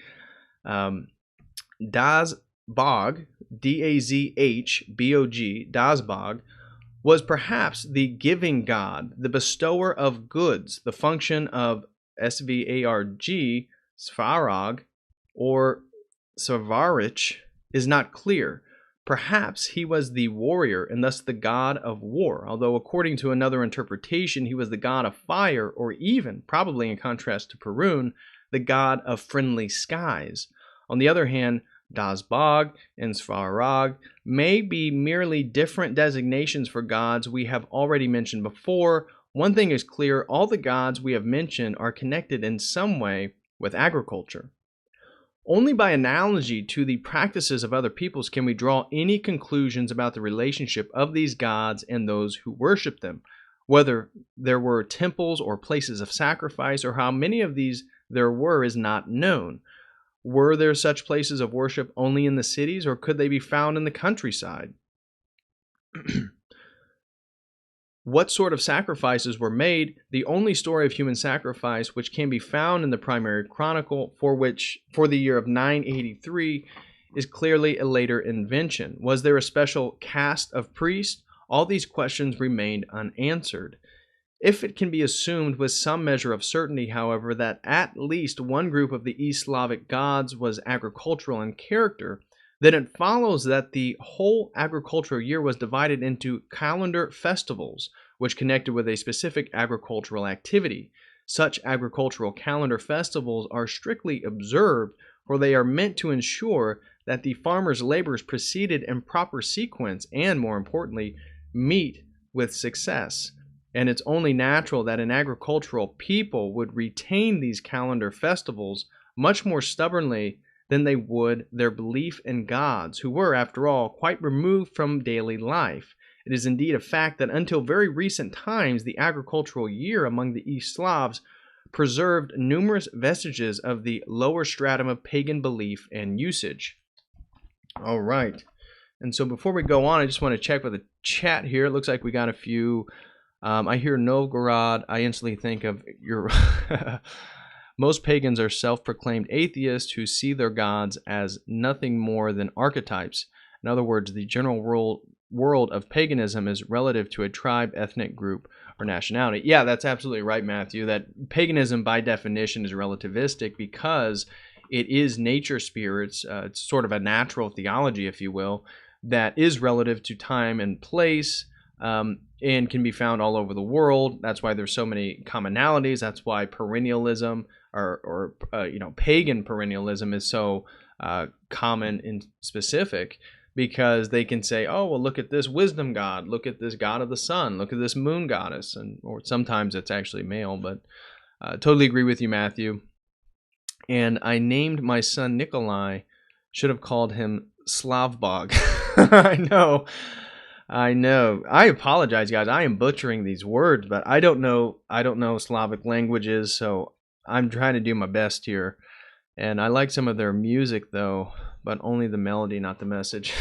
Dazbog, D-A-Z-H-B-O-G, Dazbog, was perhaps the giving god, the bestower of goods. The function of Svarg, Svarog, or Svarich is not clear. Perhaps he was the warrior and thus the god of war, although according to another interpretation, he was the god of fire, or even, probably in contrast to Perun, the god of friendly skies. On the other hand, Dazbog and Svarog may be merely different designations for gods we have already mentioned before. One thing is clear, all the gods we have mentioned are connected in some way with agriculture. Only by analogy to the practices of other peoples can we draw any conclusions about the relationship of these gods and those who worship them, whether there were temples or places of sacrifice, or how many of these there were is not known. Were there such places of worship only in the cities, or could they be found in the countryside? what sort of sacrifices were made, the only story of human sacrifice which can be found in the primary Chronicle, for the year of 983, is clearly a later invention. Was there a special caste of priests? All these questions remained unanswered. If it can be assumed with some measure of certainty, however, that at least one group of the East Slavic gods was agricultural in character, then it follows that the whole agricultural year was divided into calendar festivals, which connected with a specific agricultural activity. Such agricultural calendar festivals are strictly observed, for they are meant to ensure that the farmer's labors proceeded in proper sequence and, more importantly, meet with success. And it's only natural that an agricultural people would retain these calendar festivals much more stubbornly than they would their belief in gods, who were, after all, quite removed from daily life. It is indeed a fact that until very recent times, the agricultural year among the East Slavs preserved numerous vestiges of the lower stratum of pagan belief and usage. All right. And so before we go on, I just want to check with the chat here. It looks like we got a few. I hear Novgorod. I instantly think of your... Most pagans are self-proclaimed atheists who see their gods as nothing more than archetypes. In other words, the general world of paganism is relative to a tribe, ethnic group, or nationality. Yeah, that's absolutely right, Matthew, that paganism by definition is relativistic because it is nature spirits. It's sort of a natural theology, if you will, that is relative to time and place, and can be found all over the world. That's why there's so many commonalities. That's why perennialism or pagan perennialism is so common and specific, because they can say, oh, well, look at this wisdom god, look at this god of the sun, look at this moon goddess, or sometimes it's actually male, but totally agree with you, Matthew. And I named my son Nikolai, should have called him Slavbog. I know. I apologize, guys. I am butchering these words, but I don't know Slavic languages, so I'm trying to do my best here. And I like some of their music, though, but only the melody, not the message.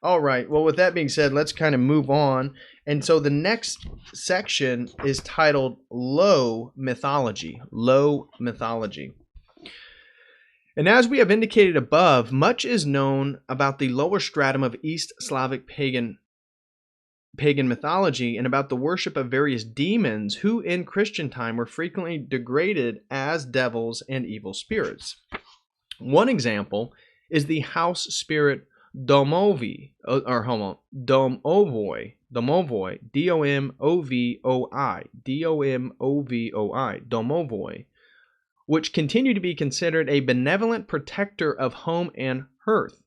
All right. Well, with that being said, let's kind of move on. And so the next section is titled Low Mythology. Low Mythology. And as we have indicated above, much is known about the lower stratum of East Slavic pagan mythology and about the worship of various demons who in Christian time were frequently degraded as devils and evil spirits. One example is the house spirit Domovoi, Domovoi, D-O-M-O-V-O-I, Domovoi, which continue to be considered a benevolent protector of home and hearth.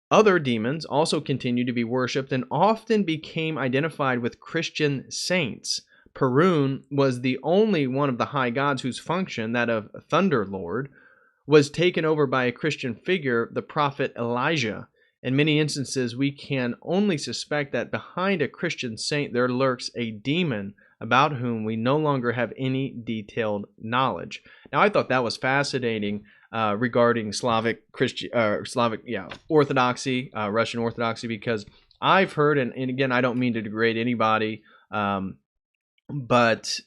Other demons also continue to be worshipped and often became identified with Christian saints. Perun was the only one of the high gods whose function, that of Thunder Lord, was taken over by a Christian figure, the prophet Elijah. In many instances, we can only suspect that behind a Christian saint there lurks a demon about whom we no longer have any detailed knowledge. Now, I thought that was fascinating regarding Slavic Orthodoxy, Russian Orthodoxy, because I've heard, and again, I don't mean to degrade anybody, but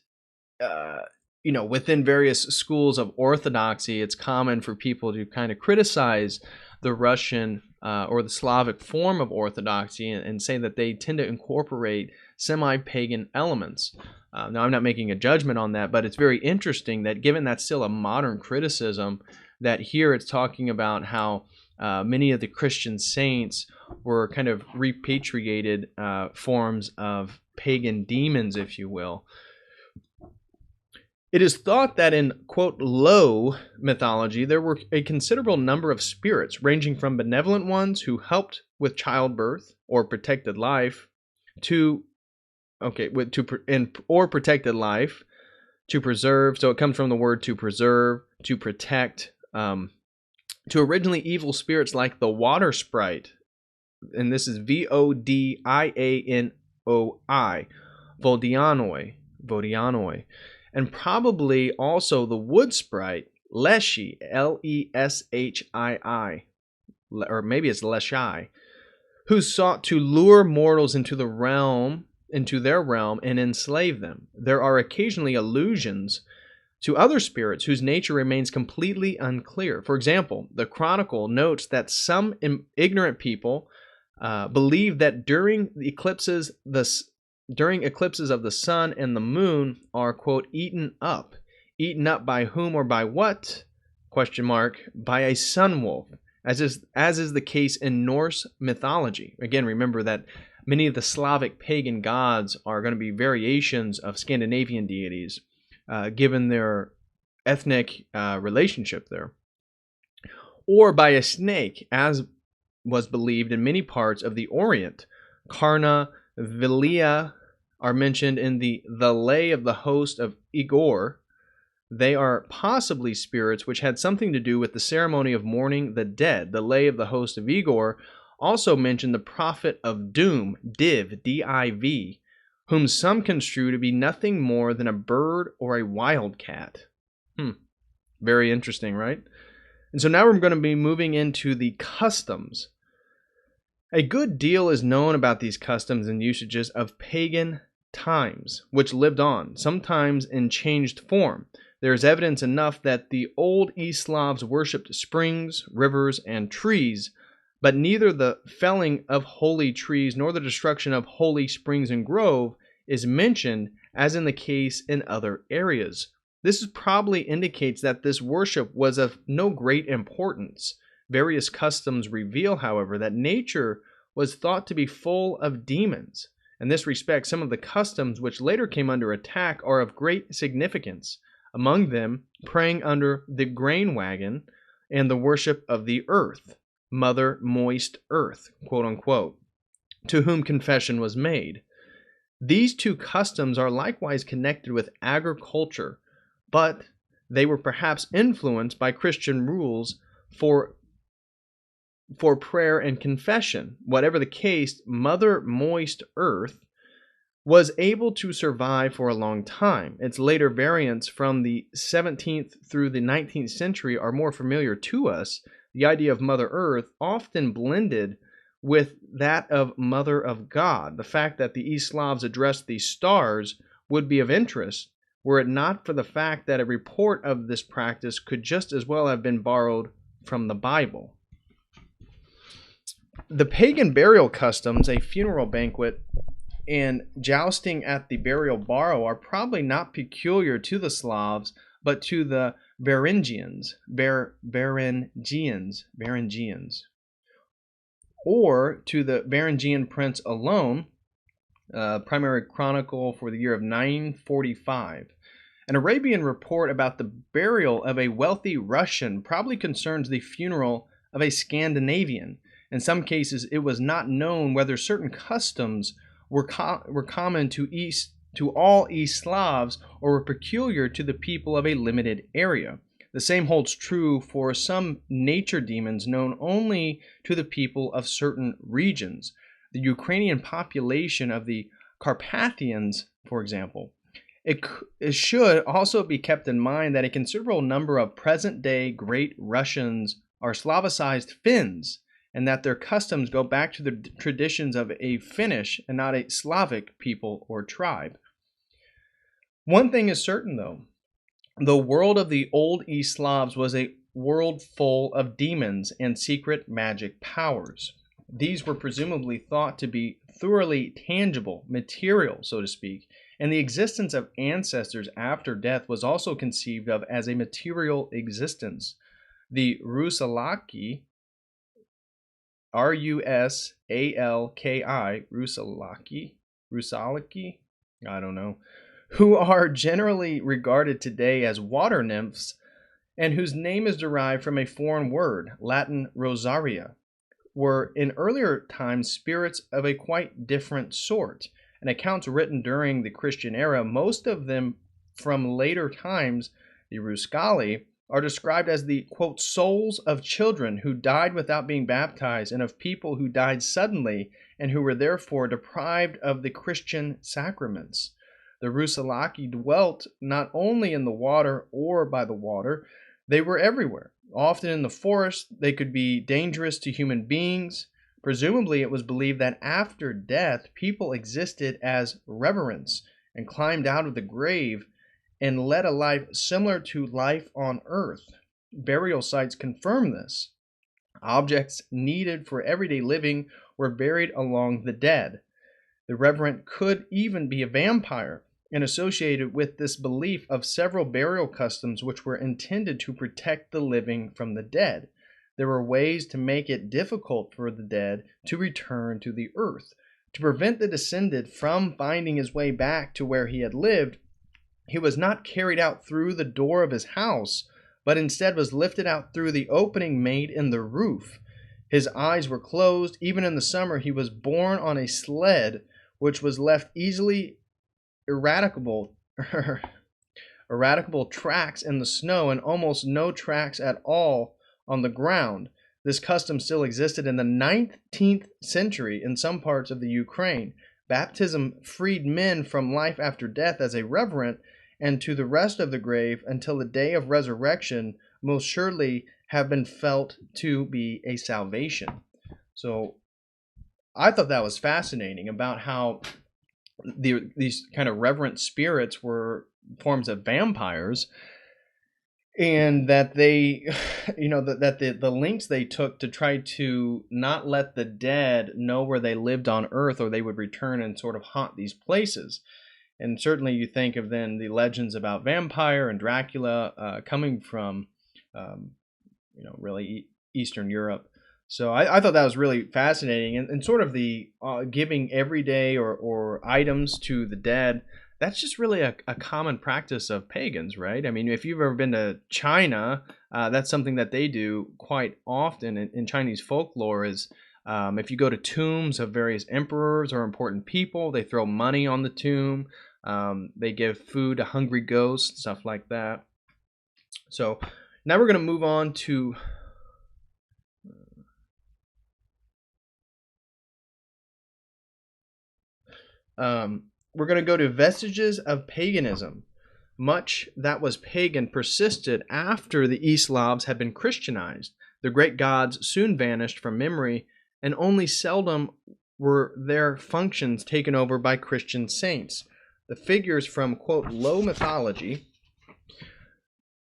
within various schools of Orthodoxy, it's common for people to kind of criticize the Russian or the Slavic form of Orthodoxy and say that they tend to incorporate semi-pagan elements. Now, I'm not making a judgment on that, but it's very interesting that given that's still a modern criticism, that here it's talking about how many of the Christian saints were kind of repatriated forms of pagan demons, if you will. It is thought that in, quote, low mythology, there were a considerable number of spirits, ranging from benevolent ones who helped with childbirth or protected life, or protected life, to preserve. So it comes from the word to preserve, to protect, to originally evil spirits like the water sprite, and this is Vodianoi, Vodianoi, and probably also the wood sprite, Leshi, Leshii, or maybe it's Leshai, who sought to lure mortals into the realm into their realm and enslave them. There are occasionally allusions to other spirits whose nature remains completely unclear. For example, the Chronicle notes that some ignorant people believe that during eclipses of the sun and the moon are, quote, eaten up. Eaten up by whom or by what? Question mark. By a sun wolf, as is the case in Norse mythology. Again, remember that many of the Slavic pagan gods are going to be variations of Scandinavian deities, given their ethnic relationship there. Or by a snake, as was believed in many parts of the Orient. Karna, Vilia are mentioned in the Lay of the Host of Igor. They are possibly spirits which had something to do with the ceremony of mourning the dead. The Lay of the Host of Igor also mentioned the prophet of doom, Div, D-I-V, whom some construe to be nothing more than a bird or a wildcat. Very interesting, right? And so now we're going to be moving into the customs. A good deal is known about these customs and usages of pagan times, which lived on, sometimes in changed form. There is evidence enough that the old East Slavs worshipped springs, rivers, and trees, but neither the felling of holy trees nor the destruction of holy springs and grove is mentioned, as in the case in other areas. This probably indicates that this worship was of no great importance. Various customs reveal, however, that nature was thought to be full of demons. In this respect, some of the customs which later came under attack are of great significance. Among them, praying under the grain wagon and the worship of the earth, Mother Moist Earth, quote unquote, to whom confession was made. These two customs are likewise connected with agriculture, but they were perhaps influenced by Christian rules for prayer and confession. Whatever the case, Mother Moist Earth was able to survive for a long time. Its later variants from the 17th through the 19th century are more familiar to us. The idea of Mother Earth often blended with that of Mother of God. The fact that the East Slavs addressed the stars would be of interest, were it not for the fact that a report of this practice could just as well have been borrowed from the Bible. The pagan burial customs, a funeral banquet, and jousting at the burial barrow are probably not peculiar to the Slavs, but to the Varangians, or to the Varangian prince alone, primary chronicle for the year of 945. An Arabian report about the burial of a wealthy Russian probably concerns the funeral of a Scandinavian. In some cases, it was not known whether certain customs were common to all East Slavs or were peculiar to the people of a limited area. The same holds true for some nature demons known only to the people of certain regions. The Ukrainian population of the Carpathians, for example. It should also be kept in mind that a considerable number of present-day Great Russians are Slavicized Finns, and that their customs go back to the traditions of a Finnish and not a Slavic people or tribe. One thing is certain, though. The world of the old East Slavs was a world full of demons and secret magic powers. These were presumably thought to be thoroughly tangible, material, so to speak, and the existence of ancestors after death was also conceived of as a material existence. The Rusalaki, R-U-S-A-L-K-I, Rusalaki, I don't know, who are generally regarded today as water nymphs and whose name is derived from a foreign word, Latin rosaria, were in earlier times spirits of a quite different sort. And accounts written during the Christian era, most of them from later times, the Ruskali, are described as the, quote, souls of children who died without being baptized and of people who died suddenly and who were therefore deprived of the Christian sacraments. The Rusalaki dwelt not only in the water or by the water, they were everywhere. Often in the forest, they could be dangerous to human beings, Presumably, it was believed that after death, people existed as reverents and climbed out of the grave and led a life similar to life on earth. Burial sites confirm this. Objects needed for everyday living were buried along the dead. The reverend could even be a vampire, and associated with this belief of several burial customs which were intended to protect the living from the dead. There were ways to make it difficult for the dead to return to the earth. To prevent the descendant from finding his way back to where he had lived, he was not carried out through the door of his house, but instead was lifted out through the opening made in the roof. His eyes were closed. Even in the summer, he was borne on a sled, which was left easily eradicable tracks in the snow and almost no tracks at all on the ground. This custom still existed in the 19th century in some parts of the Ukraine. Baptism freed men from life after death as a reverent, and to the rest of the grave until the day of resurrection most surely have been felt to be a salvation. So I thought that was fascinating about how these kind of reverent spirits were forms of vampires, and that they, that the links they took to try to not let the dead know where they lived on earth, or they would return and sort of haunt these places. And certainly you think of then the legends about vampire and Dracula coming from, really Eastern Europe. So I thought that was really fascinating, and sort of the giving everyday or items to the dead. That's just really a common practice of pagans, right? I mean, if you've ever been to China, that's something that they do quite often in Chinese folklore is if you go to tombs of various emperors or important people, they throw money on the tomb. They give food to hungry ghosts, stuff like that. So now we're going to move on to we're going to go to vestiges of paganism. Much that was pagan persisted after the East Slavs had been Christianized. The great gods soon vanished from memory, and only seldom were their functions taken over by Christian saints. The figures from, quote, low mythology,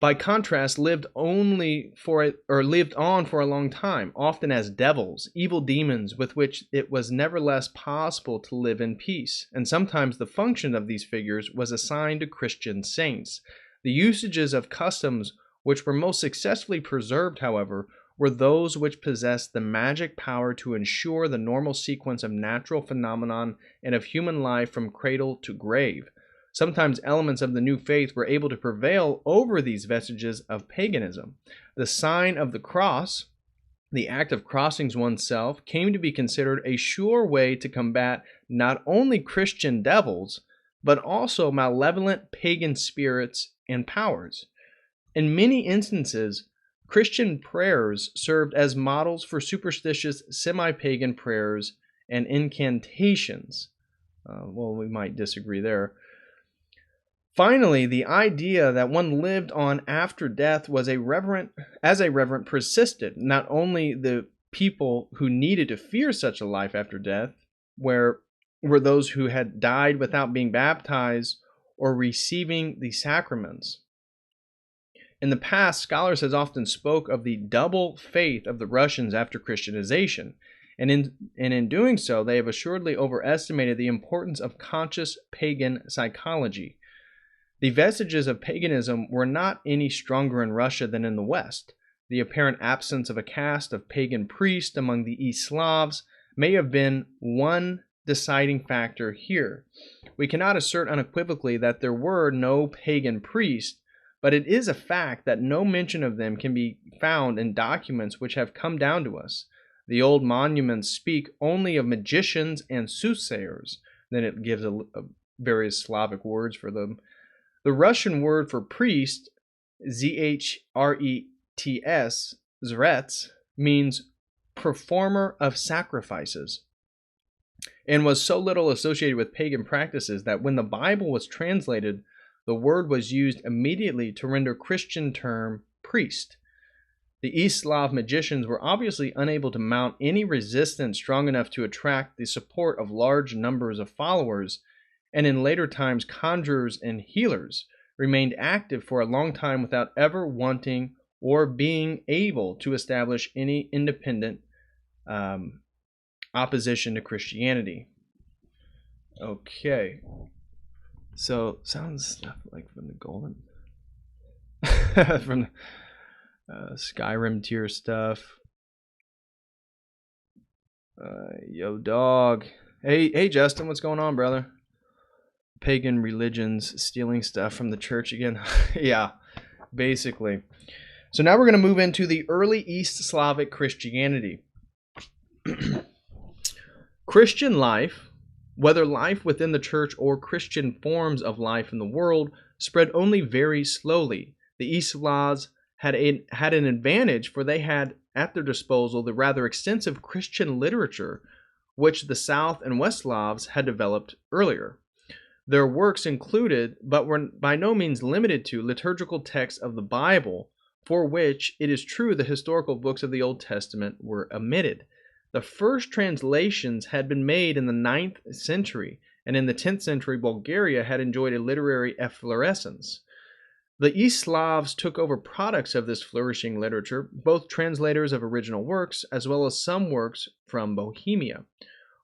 by contrast, lived on for a long time, often as devils, evil demons with which it was nevertheless possible to live in peace. And sometimes the function of these figures was assigned to Christian saints. The usages of customs which were most successfully preserved, however, were those which possessed the magic power to ensure the normal sequence of natural phenomenon and of human life from cradle to grave. Sometimes elements of the new faith were able to prevail over these vestiges of paganism. The sign of the cross, the act of crossing oneself, came to be considered a sure way to combat not only Christian devils, but also malevolent pagan spirits and powers. In many instances, Christian prayers served as models for superstitious semi-pagan prayers and incantations. We might disagree there. Finally, the idea that one lived on after death was as a reverent persisted. Not only the people who needed to fear such a life after death were those who had died without being baptized or receiving the sacraments. In the past, scholars have often spoke of the double faith of the Russians after Christianization, and in doing so, they have assuredly overestimated the importance of conscious pagan psychology. The vestiges of paganism were not any stronger in Russia than in the West. The apparent absence of a caste of pagan priests among the East Slavs may have been one deciding factor here. We cannot assert unequivocally that there were no pagan priests, but it is a fact that no mention of them can be found in documents which have come down to us. The old monuments speak only of magicians and soothsayers. Then it gives various Slavic words for them. The Russian word for priest, zhrets, zrets, means performer of sacrifices, and was so little associated with pagan practices that when the Bible was translated, the word was used immediately to render Christian term priest. The East Slav magicians were obviously unable to mount any resistance strong enough to attract the support of large numbers of followers, and in later times conjurers and healers remained active for a long time without ever wanting or being able to establish any independent opposition to Christianity. Okay. So, sounds like from the Golden... from Skyrim tier stuff. Yo, dog. Hey, Justin, what's going on, brother? Pagan religions stealing stuff from the church again. Yeah, basically. So now we're going to move into the early East Slavic Christianity. Christian life, whether life within the church or Christian forms of life in the world, spread only very slowly. The East Slavs had an advantage, for they had at their disposal the rather extensive Christian literature which the South and West Slavs had developed earlier. Their works included, but were by no means limited to, liturgical texts of the Bible, for which, it is true, the historical books of the Old Testament were omitted. The first translations had been made in the 9th century, and in the 10th century Bulgaria had enjoyed a literary efflorescence. The East Slavs took over products of this flourishing literature, both translators of original works as well as some works from Bohemia,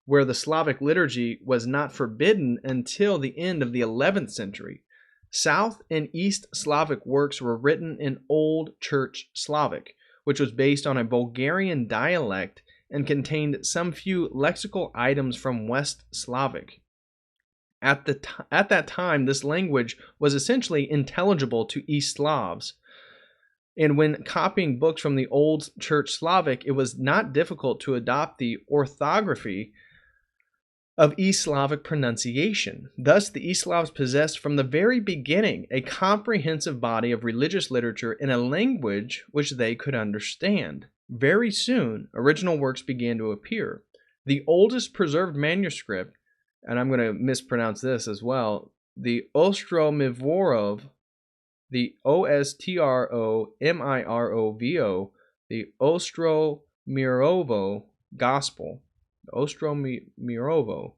where the Slavic liturgy was not forbidden until the end of the 11th century. South and East Slavic works were written in Old Church Slavic, which was based on a Bulgarian dialect and contained some few lexical items from West Slavic. At that time, this language was essentially intelligible to East Slavs, and when copying books from the Old Church Slavic, it was not difficult to adopt the orthography of East Slavic pronunciation. Thus, the East Slavs possessed from the very beginning a comprehensive body of religious literature in a language which they could understand. Very soon, original works began to appear. The oldest preserved manuscript, and I'm going to mispronounce this as well, the Ostromirovo, the Ostromirovo, the Ostromirovo Gospel, Ostromirovo,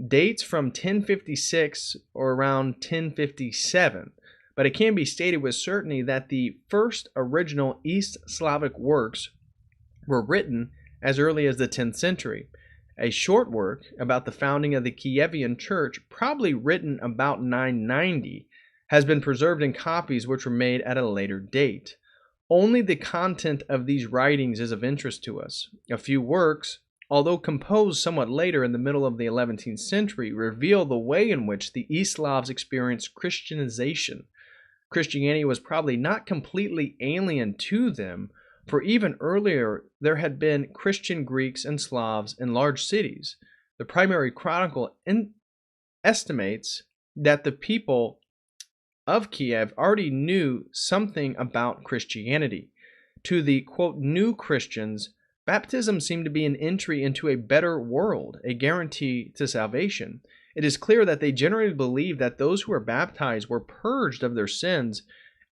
dates from 1056 or around 1057, but it can be stated with certainty that the first original East Slavic works were written as early as the 10th century. A short work about the founding of the Kievan Church, probably written about 990, has been preserved in copies which were made at a later date. Only the content of these writings is of interest to us. A few works, although composed somewhat later in the middle of the 11th century, reveal the way in which the East Slavs experienced Christianization. Christianity was probably not completely alien to them, for even earlier there had been Christian Greeks and Slavs in large cities. The primary Chronicle estimates that the people of Kiev already knew something about Christianity. To the, quote, new Christians, baptism seemed to be an entry into a better world, a guarantee to salvation. It is clear that they generally believed that those who were baptized were purged of their sins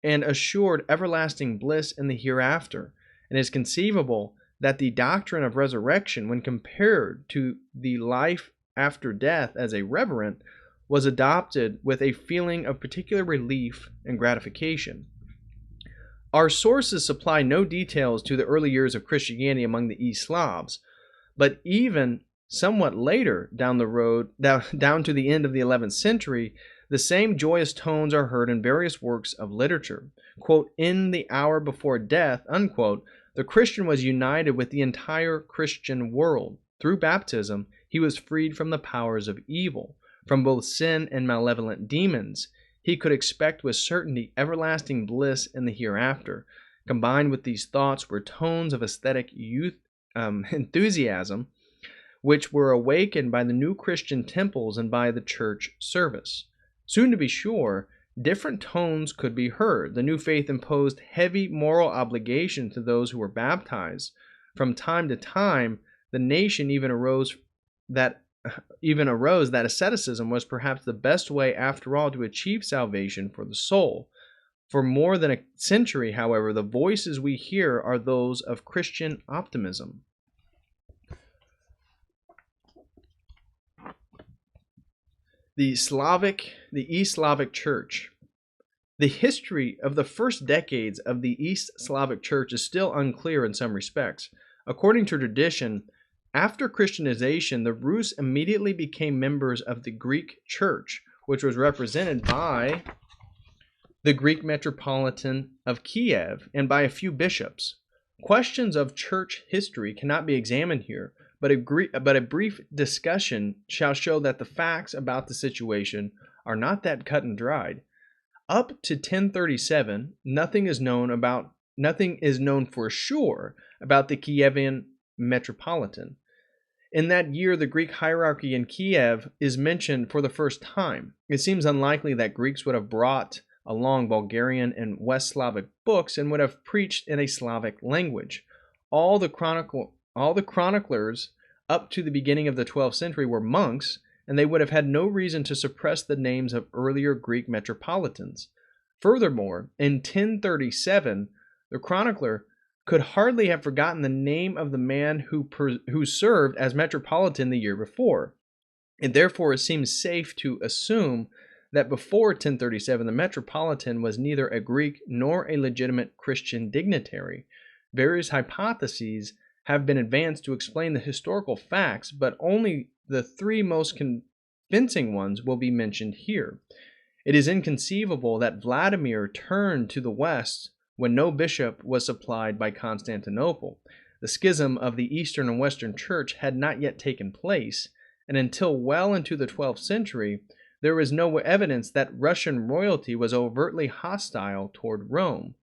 and assured everlasting bliss in the hereafter. And it is conceivable that the doctrine of resurrection, when compared to the life after death as a reverent, was adopted with a feeling of particular relief and gratification. Our sources supply no details to the early years of Christianity among the East Slavs, but even somewhat later down the road, down to the end of the 11th century, the same joyous tones are heard in various works of literature. Quote, in the hour before death, unquote, the Christian was united with the entire Christian world. Through baptism, he was freed from the powers of evil, from both sin and malevolent demons. He could expect with certainty everlasting bliss in the hereafter. Combined with these thoughts were tones of aesthetic enthusiasm, which were awakened by the new Christian temples and by the church service. Soon, to be sure, different tones could be heard. The new faith imposed heavy moral obligation to those who were baptized. From time to time, the nation even arose that asceticism was perhaps the best way after all to achieve salvation for the soul. For more than a century, however, the voices we hear are those of Christian optimism. The East Slavic Church. The history of the first decades of the East Slavic Church is still unclear in some respects. According to tradition, after Christianization, the Rus immediately became members of the Greek Church, which was represented by the Greek Metropolitan of Kiev and by a few bishops. Questions of church history cannot be examined here, but a brief discussion shall show that the facts about the situation are not that cut and dried. Up to 1037, nothing is known for sure about the Kievan Metropolitan. In that year, the Greek hierarchy in Kiev is mentioned for the first time. It seems unlikely that Greeks would have brought along Bulgarian and West Slavic books and would have preached in a Slavic language. All the chroniclers up to the beginning of the 12th century were monks, and they would have had no reason to suppress the names of earlier Greek metropolitans. Furthermore, in 1037, the chronicler could hardly have forgotten the name of the man who served as metropolitan the year before. And therefore, it seems safe to assume that before 1037, the metropolitan was neither a Greek nor a legitimate Christian dignitary. Various hypotheses have been advanced to explain the historical facts, but only the three most convincing ones will be mentioned here. It is inconceivable that Vladimir turned to the west when no bishop was supplied by Constantinople. The schism of the Eastern and Western Church had not yet taken place, and until well into the 12th century, there was no evidence that Russian royalty was overtly hostile toward Rome.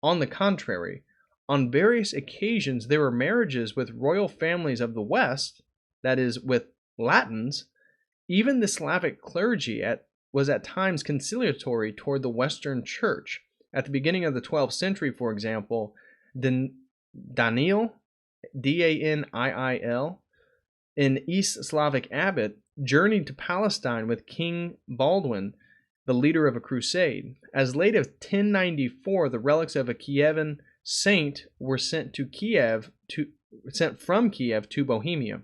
On the contrary, on various occasions there were marriages with royal families of the West, that is, with Latins. Even the Slavic clergy was at times conciliatory toward the Western Church. At the beginning of the 12th century, for example, Daniil, D-A-N-I-I-L, an East Slavic abbot, journeyed to Palestine with King Baldwin, the leader of a crusade. As late as 1094, the relics of a Kievan saint were sent from Kiev to Bohemia.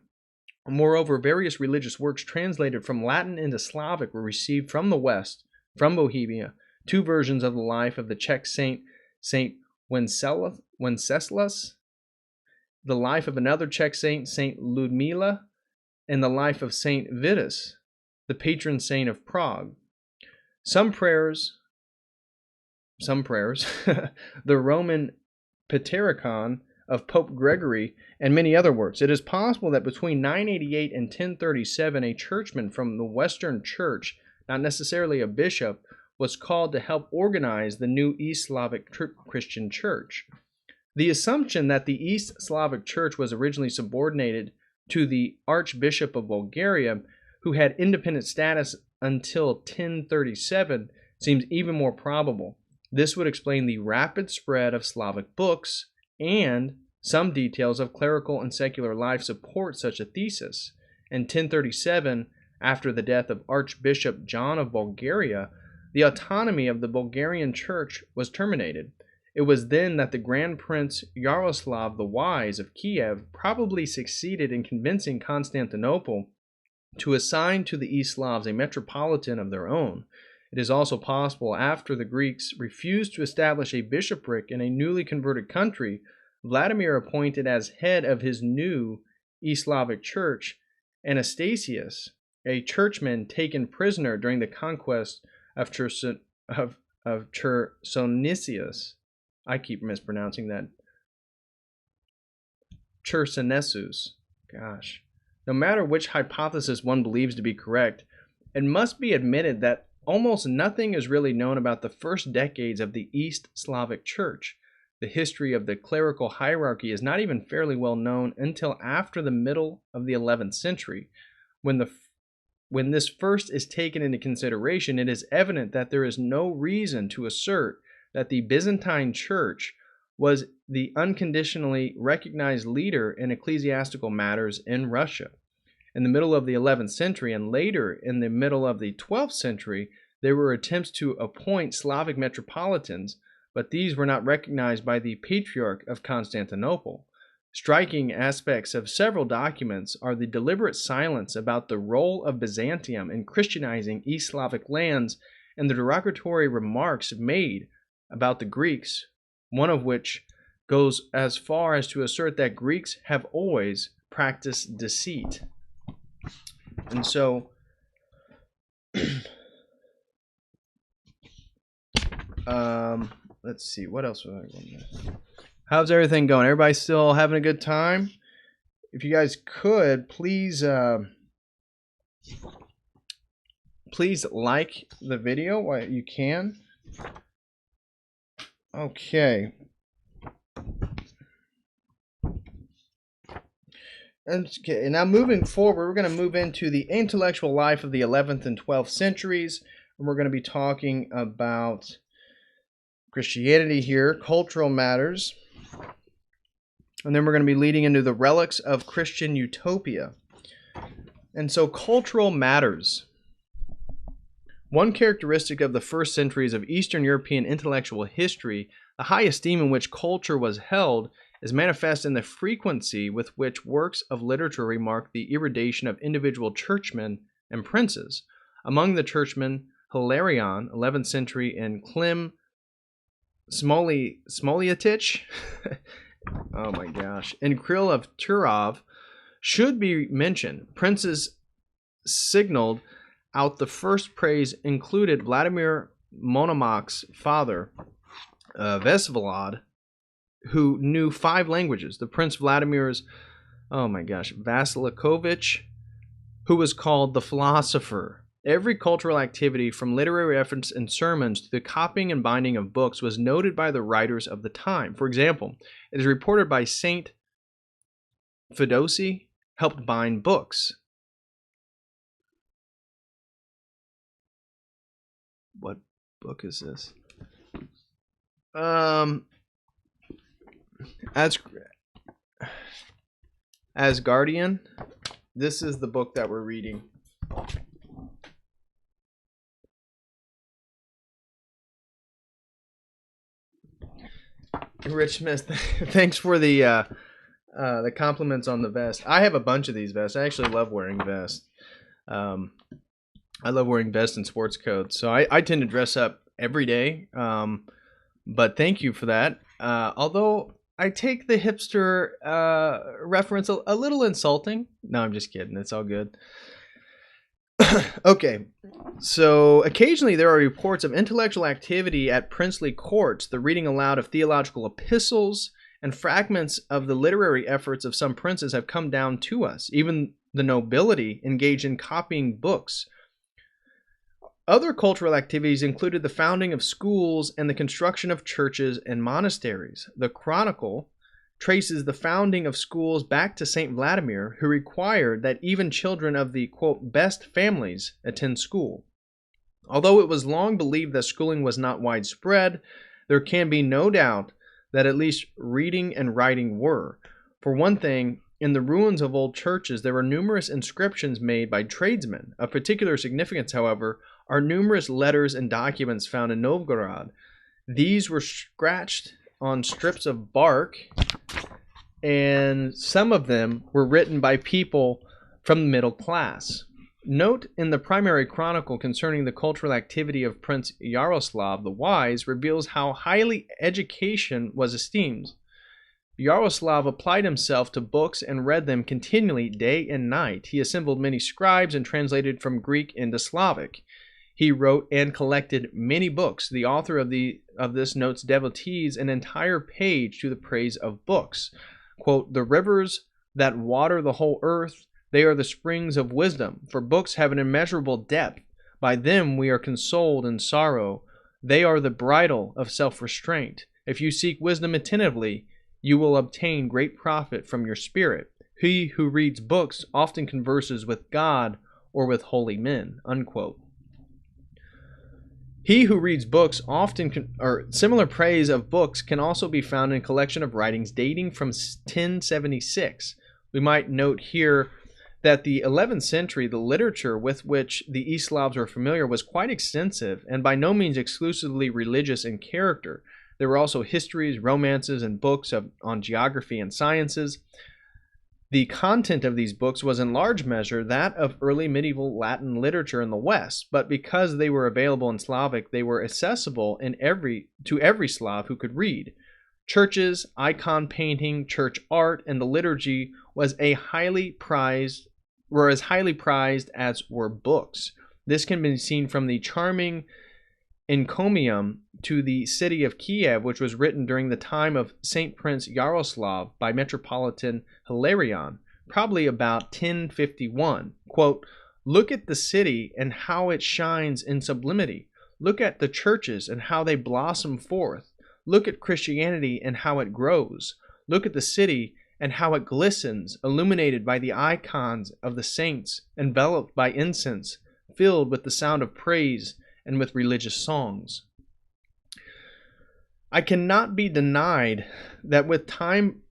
Moreover, various religious works translated from Latin into Slavic were received from the West, from Bohemia. Two versions of the life of the Czech saint, Saint Wenceslas, the life of another Czech saint, Saint Ludmila, and the life of Saint Vitus, the patron saint of Prague. Some prayers, the Roman Patericon of Pope Gregory, and many other works. It is possible that between 988 and 1037, a churchman from the Western Church, not necessarily a bishop, was called to help organize the new East Slavic Christian Church. The assumption that the East Slavic Church was originally subordinated to the Archbishop of Bulgaria, who had independent status until 1037, seems even more probable. This would explain the rapid spread of Slavic books, and some details of clerical and secular life support such a thesis. In 1037, after the death of Archbishop John of Bulgaria, the autonomy of the Bulgarian Church was terminated. It was then that the Grand Prince Yaroslav the Wise of Kiev probably succeeded in convincing Constantinople to assign to the East Slavs a metropolitan of their own. It is also possible, after the Greeks refused to establish a bishopric in a newly converted country, Vladimir appointed as head of his new East Slavic Church Anastasius, a churchman taken prisoner during the conquest of Chersonesus. I keep mispronouncing that. Chersonesus. Gosh. No matter which hypothesis one believes to be correct, it must be admitted that almost nothing is really known about the first decades of the East Slavic Church. The history of the clerical hierarchy is not even fairly well known until after the middle of the 11th century. When this first is taken into consideration, it is evident that there is no reason to assert that the Byzantine Church was the unconditionally recognized leader in ecclesiastical matters in Russia. In the middle of the 11th century and later in the middle of the 12th century, There were attempts to appoint Slavic metropolitans, but these were not recognized by the Patriarch of Constantinople. Striking aspects of several documents are the deliberate silence about the role of Byzantium in Christianizing East Slavic lands and the derogatory remarks made about the Greeks, one of which goes as far as to assert that Greeks have always practiced deceit. And so, let's see, what else was I going to... How's everything going? Everybody still having a good time? If you guys could, please like the video while you can. Okay. Okay, now moving forward, we're going to move into the intellectual life of the 11th and 12th centuries. And we're going to be talking about Christianity here, cultural matters. And then we're going to be leading into the relics of Christian utopia. And so cultural matters. One characteristic of the first centuries of Eastern European intellectual history, the high esteem in which culture was held, is manifest in the frequency with which works of literature remark the erudition of individual churchmen and princes. Among the churchmen, Hilarion, 11th century, and Klim Smoliatich, oh my gosh, and Kirill of Turov should be mentioned. Princes signaled out the first praise included Vladimir Monomach's father, Vesvolod, who knew 5 languages. The Prince Vladimir's, oh my gosh, Vasilikovich, who was called the philosopher. Every cultural activity, from literary efforts and sermons to the copying and binding of books, was noted by the writers of the time. For example, it is reported by Saint Theodosi helped bind books. What book is this? Asgardian. This is the book that we're reading. Rich Smith, thanks for the compliments on the vest. I have a bunch of these vests. I actually love wearing vests. I love wearing vests and sports coats. So I tend to dress up every day. But thank you for that. Although I take the hipster reference a little insulting. No, I'm just kidding. It's all good. Okay, so occasionally there are reports of intellectual activity at princely courts, the reading aloud of theological epistles, and fragments of the literary efforts of some princes have come down to us. Even the nobility engaged in copying books. Other cultural activities included the founding of schools and the construction of churches and monasteries. The Chronicle traces the founding of schools back to Saint Vladimir, who required that even children of the, quote, best families attend school. Although it was long believed that schooling was not widespread, there can be no doubt that at least reading and writing were. For one thing, in the ruins of old churches, there were numerous inscriptions made by tradesmen. Of particular significance, however, are numerous letters and documents found in Novgorod. These were scratched on strips of bark, and some of them were written by people from the middle class. Note in the primary chronicle concerning the cultural activity of Prince Yaroslav the Wise reveals how highly education was esteemed. Yaroslav applied himself to books and read them continually day and night. He assembled many scribes and translated from Greek into Slavic. He wrote and collected many books. The author of this notes devotees an entire page to the praise of books. Quote, "The rivers that water the whole earth, they are the springs of wisdom, for books have an immeasurable depth. By them we are consoled in sorrow. They are the bridle of self-restraint. If you seek wisdom attentively, you will obtain great profit from your spirit. He who reads books often converses with God or with holy men." Unquote. He who reads books often, similar praise of books can also be found in a collection of writings dating from 1076. We might note here that the 11th century, the literature with which the East Slavs were familiar was quite extensive and by no means exclusively religious in character. There were also histories, romances, and books on geography and sciences. The content of these books was in large measure that of early medieval Latin literature in the West, but because they were available in Slavic, they were accessible to every Slav who could read. Churches, icon painting, church art, and the liturgy were as highly prized as were books. This can be seen from the charming encomium to the city of Kiev, which was written during the time of Saint Prince Yaroslav by Metropolitan Hilarion, probably about 1051. Quote, "Look at the city and how it shines in sublimity. Look at the churches and how they blossom forth. Look at Christianity and how it grows. Look at the city and how it glistens, illuminated by the icons of the saints, enveloped by incense, filled with the sound of praise and with religious songs." It cannot be denied that with time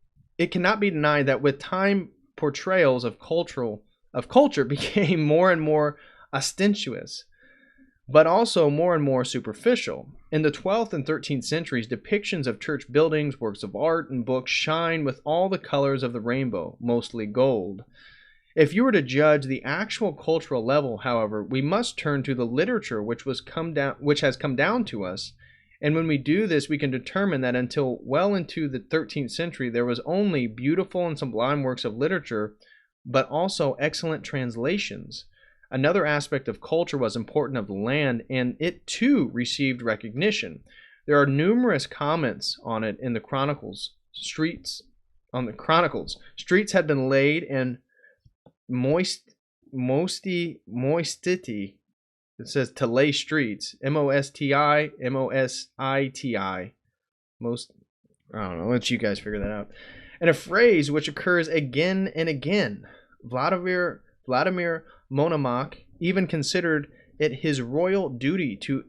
portrayals of culture became more and more ostentatious, but also more and more superficial. In the 12th and 13th centuries, depictions of church buildings, works of art, and books shine with all the colors of the rainbow, mostly gold. If you were to judge the actual cultural level, however, we must turn to the literature which has come down to us, and when we do this, we can determine that until well into the 13th century, there was only beautiful and sublime works of literature, but also excellent translations. Another aspect of culture was important of the land, and it too received recognition. There are numerous comments on it in the Chronicles. Streets had been laid and moistity. It says to lay streets. MOSTI. Most, I don't know. I'll let you guys figure that out. And a phrase which occurs again and again. Vladimir Monomach even considered it his royal duty to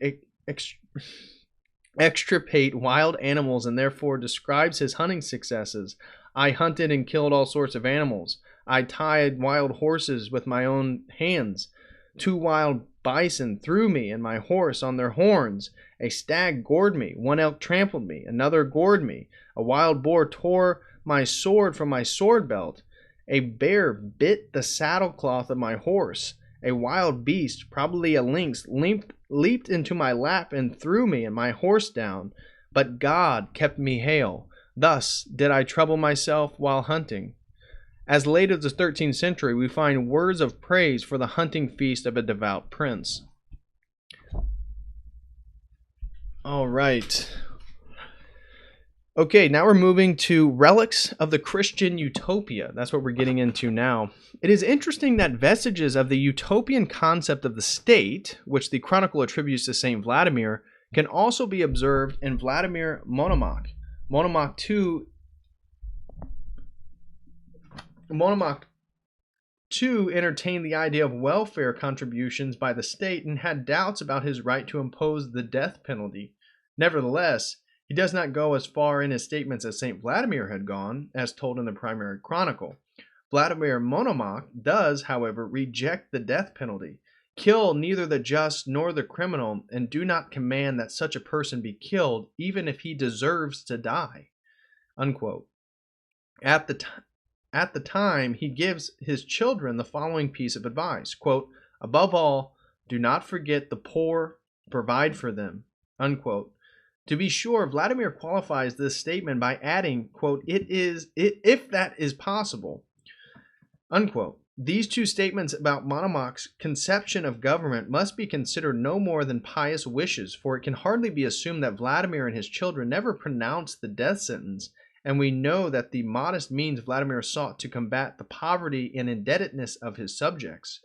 extirpate wild animals and therefore describes his hunting successes. "I hunted and killed all sorts of animals. I tied wild horses with my own hands. 2 wild bison threw me and my horse on their horns. A stag gored me. 1 elk trampled me. Another gored me. A wild boar tore my sword from my sword belt. A bear bit the saddlecloth of my horse. A wild beast, probably a lynx, leaped into my lap and threw me and my horse down. But God kept me hale. Thus did I trouble myself while hunting." As late as the 13th century, we find words of praise for the hunting feast of a devout prince. All right. Okay, now we're moving to relics of the Christian utopia. That's what we're getting into now. It is interesting that vestiges of the utopian concept of the state, which the Chronicle attributes to Saint Vladimir, can also be observed in Vladimir Monomach. Monomach too entertained the idea of welfare contributions by the state and had doubts about his right to impose the death penalty. Nevertheless, he does not go as far in his statements as St. Vladimir had gone, as told in the primary chronicle. Vladimir Monomach does, however, reject the death penalty, kill neither the just nor the criminal, and do not command that such a person be killed, even if he deserves to die. Unquote. At the time, he gives his children the following piece of advice, quote, "Above all, do not forget the poor, provide for them." Unquote. To be sure, Vladimir qualifies this statement by adding, quote, if that is possible, unquote. These two statements about Monomach's conception of government must be considered no more than pious wishes, for it can hardly be assumed that Vladimir and his children never pronounced the death sentence, and we know that the modest means Vladimir sought to combat the poverty and indebtedness of his subjects.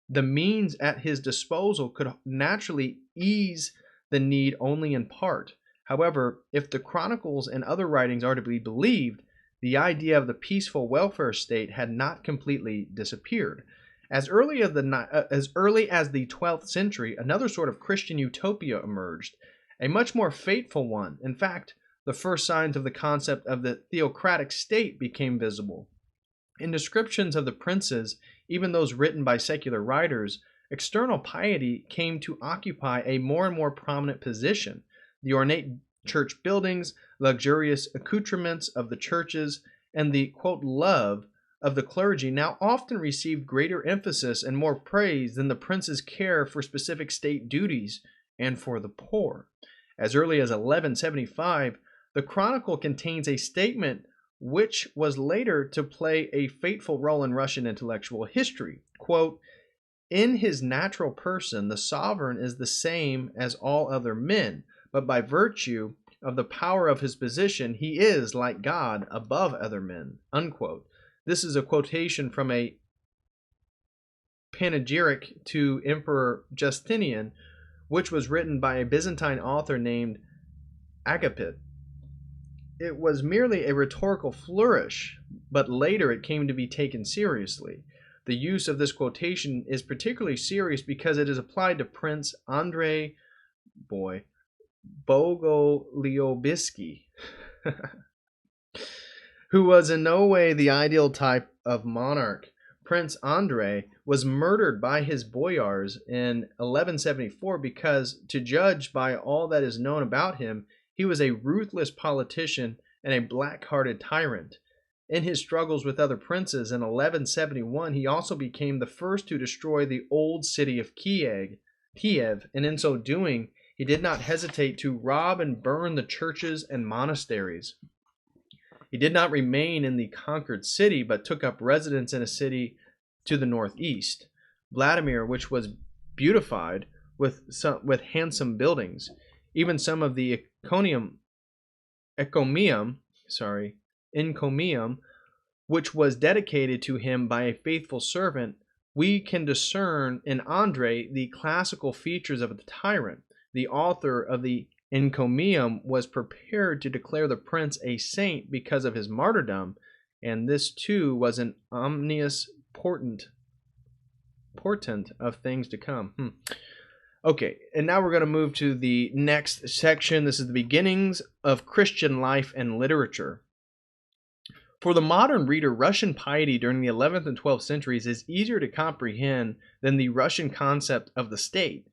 The means at his disposal could naturally ease the need only in part. However, if the chronicles and other writings are to be believed, the idea of the peaceful welfare state had not completely disappeared. As early as the 12th century, another sort of Christian utopia emerged, a much more fateful one. In fact, the first signs of the concept of the theocratic state became visible. In descriptions of the princes, even those written by secular writers, external piety came to occupy a more and more prominent position. The ornate church buildings, luxurious accoutrements of the churches, and the quote, love of the clergy now often received greater emphasis and more praise than the prince's care for specific state duties and for the poor. As early as 1175, the Chronicle contains a statement which was later to play a fateful role in Russian intellectual history. Quote, in his natural person, the sovereign is the same as all other men, but by virtue of the power of his position, he is, like God, above other men. Unquote. This is a quotation from a panegyric to Emperor Justinian, which was written by a Byzantine author named Agapit. It was merely a rhetorical flourish, but later it came to be taken seriously. The use of this quotation is particularly serious because it is applied to Prince Andrei Bogolyubisky, who was in no way the ideal type of monarch. Prince Andrei was murdered by his boyars in 1174 because, to judge by all that is known about him, he was a ruthless politician and a black-hearted tyrant. In his struggles with other princes in 1171, he also became the first to destroy the old city of Kiev, and in so doing, he did not hesitate to rob and burn the churches and monasteries. He did not remain in the conquered city, but took up residence in a city to the northeast, Vladimir, which was beautified with handsome buildings. Even some of the encomium, which was dedicated to him by a faithful servant, we can discern in Andrei the classical features of the tyrant. The author of the encomium was prepared to declare the prince a saint because of his martyrdom, and this too was an ominous portent of things to come. Okay, and now we're going to move to the next section. This is the beginnings of Christian life and literature. For the modern reader, Russian piety during the 11th and 12th centuries is easier to comprehend than the Russian concept of the state.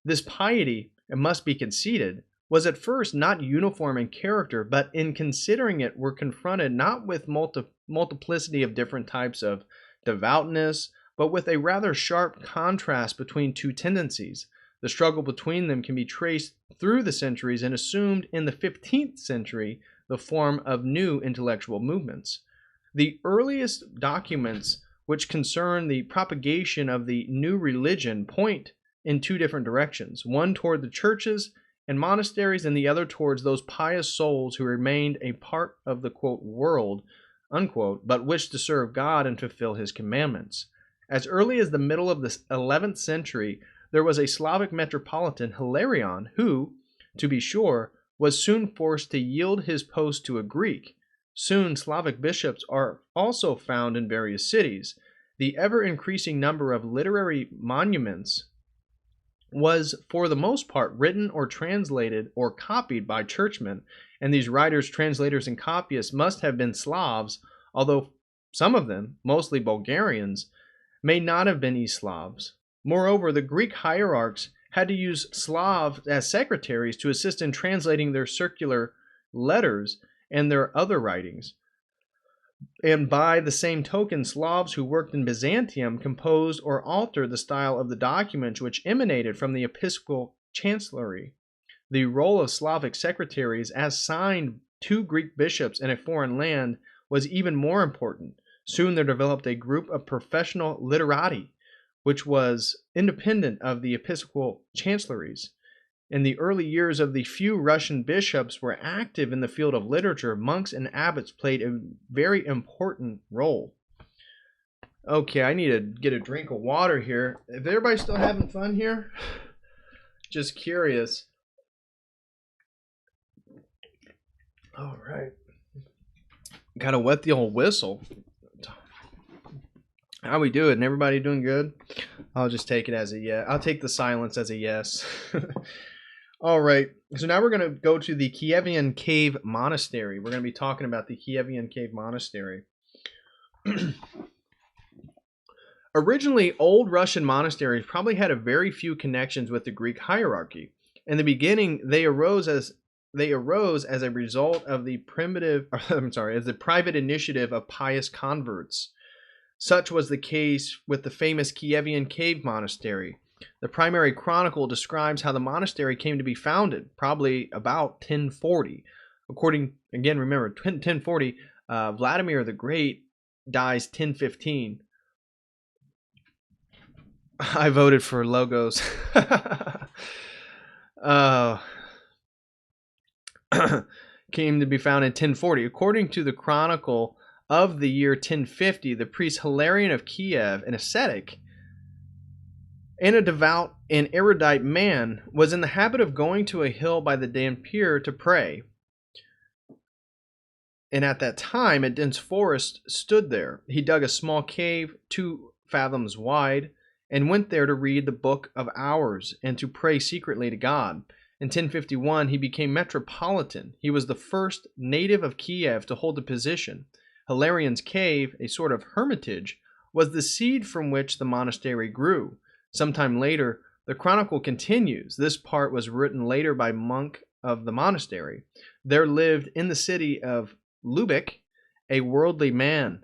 This piety, it must be conceded, was at first not uniform in character, but in considering it, were confronted not with multiplicity of different types of devoutness, but with a rather sharp contrast between two tendencies. The struggle between them can be traced through the centuries and assumed in the 15th century the form of new intellectual movements. The earliest documents which concern the propagation of the new religion point in two different directions, one toward the churches and monasteries and the other towards those pious souls who remained a part of the quote world, unquote, but wished to serve God and fulfill his commandments. As early as the middle of the 11th century, there was a Slavic metropolitan, Hilarion, who, to be sure, was soon forced to yield his post to a Greek. Soon Slavic bishops are also found in various cities. The ever-increasing number of literary monuments was, for the most part, written or translated or copied by churchmen, and these writers, translators, and copyists must have been Slavs, although some of them, mostly Bulgarians, may not have been East Slavs. Moreover, the Greek hierarchs had to use Slavs as secretaries to assist in translating their circular letters and their other writings. And by the same token, Slavs who worked in Byzantium composed or altered the style of the documents which emanated from the episcopal chancellery. The role of Slavic secretaries as signed to Greek bishops in a foreign land was even more important. Soon there developed a group of professional literati, which was independent of the episcopal chancelleries. In the early years of the few Russian bishops were active in the field of literature, monks and abbots played a very important role. Okay, I need to get a drink of water here. Is everybody still having fun here? Just curious. All right. Gotta wet the old whistle. How we doing? Everybody doing good? I'll just take it as a yes. I'll take the silence as a yes. All right. So now we're going to go to the Kievan Cave Monastery. We're going to be talking about the Kievan Cave Monastery. Originally, old Russian monasteries probably had a very few connections with the Greek hierarchy. In the beginning, they arose as a result of the private initiative of pious converts. Such was the case with the famous Kievan cave monastery. The primary chronicle describes how the monastery came to be founded, probably about 1040. According, again, remember, 1040, Vladimir the Great dies 1015. I voted for logos. Came to be found in 1040. According to the Chronicle of the year 1050, the priest Hilarion of Kiev, an ascetic and a devout and erudite man, was in the habit of going to a hill by the Demitrij to pray. And at that time, a dense forest stood there. He dug a small cave 2 fathoms wide and went there to read the Book of Hours and to pray secretly to God. In 1051, he became metropolitan. He was the first native of Kiev to hold the position. Hilarion's cave, a sort of hermitage, was the seed from which the monastery grew. Sometime later, the chronicle continues. This part was written later by a monk of the monastery. There lived in the city of Lubick a worldly man.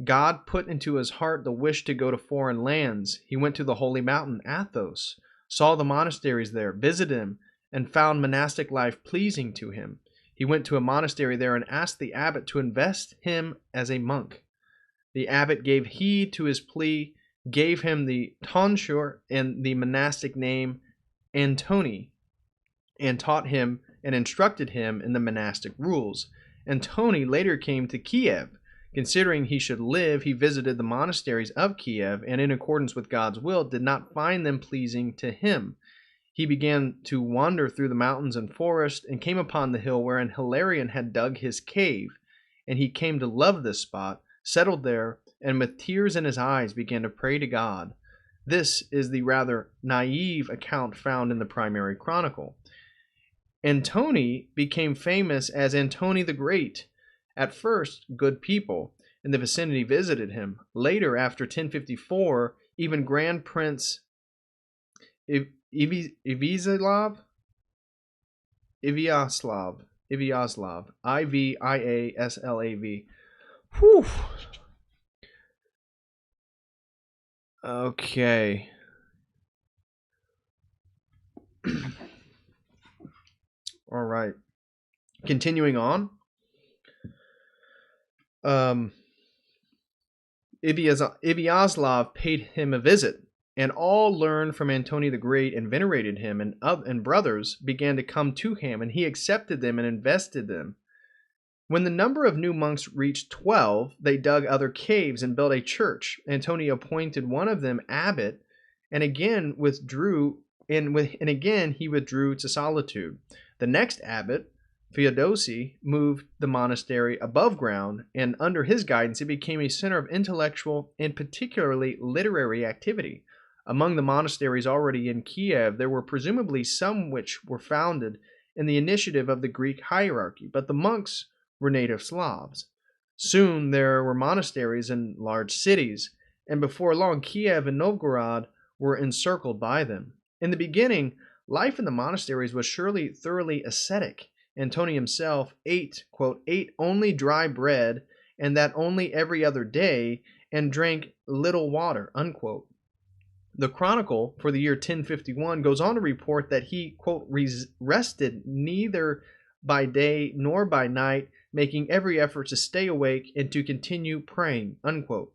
God put into his heart the wish to go to foreign lands. He went to the holy mountain Athos, saw the monasteries there, visited them, and found monastic life pleasing to him. He went to a monastery there and asked the abbot to invest him as a monk. The abbot gave heed to his plea, gave him the tonsure and the monastic name Antony, and taught him and instructed him in the monastic rules. Antony later came to Kiev. Considering he should live, he visited the monasteries of Kiev, and in accordance with God's will, did not find them pleasing to him. He began to wander through the mountains and forest, and came upon the hill wherein Hilarion had dug his cave. And he came to love this spot, settled there, and with tears in his eyes began to pray to God. This is the rather naive account found in the primary chronicle. Antony became famous as Antony the Great. At first, good people in the vicinity visited him. Later, after 1054, even Grand Prince Iviaslav, Iviaslav. Whew. Okay. All right. Continuing on. Iviaslav paid him a visit, and all learned from Antony the Great and venerated him, and brothers began to come to him, and he accepted them and invested them. When the number of new monks reached 12, they dug other caves and built a church. Antony appointed one of them abbot, and again withdrew, and again he withdrew to solitude. The next abbot, Theodosi, moved the monastery above ground, and under his guidance it became a center of intellectual and particularly literary activity. Among the monasteries already in Kiev, there were presumably some which were founded in the initiative of the Greek hierarchy, but the monks were native Slavs. Soon there were monasteries in large cities, and before long Kiev and Novgorod were encircled by them. In the beginning, life in the monasteries was surely thoroughly ascetic. Antony himself ate, quote, ate only dry bread, and that only every other day, and drank little water, unquote. The Chronicle for the year 1051 goes on to report that he, quote, rested neither by day nor by night, making every effort to stay awake and to continue praying, unquote.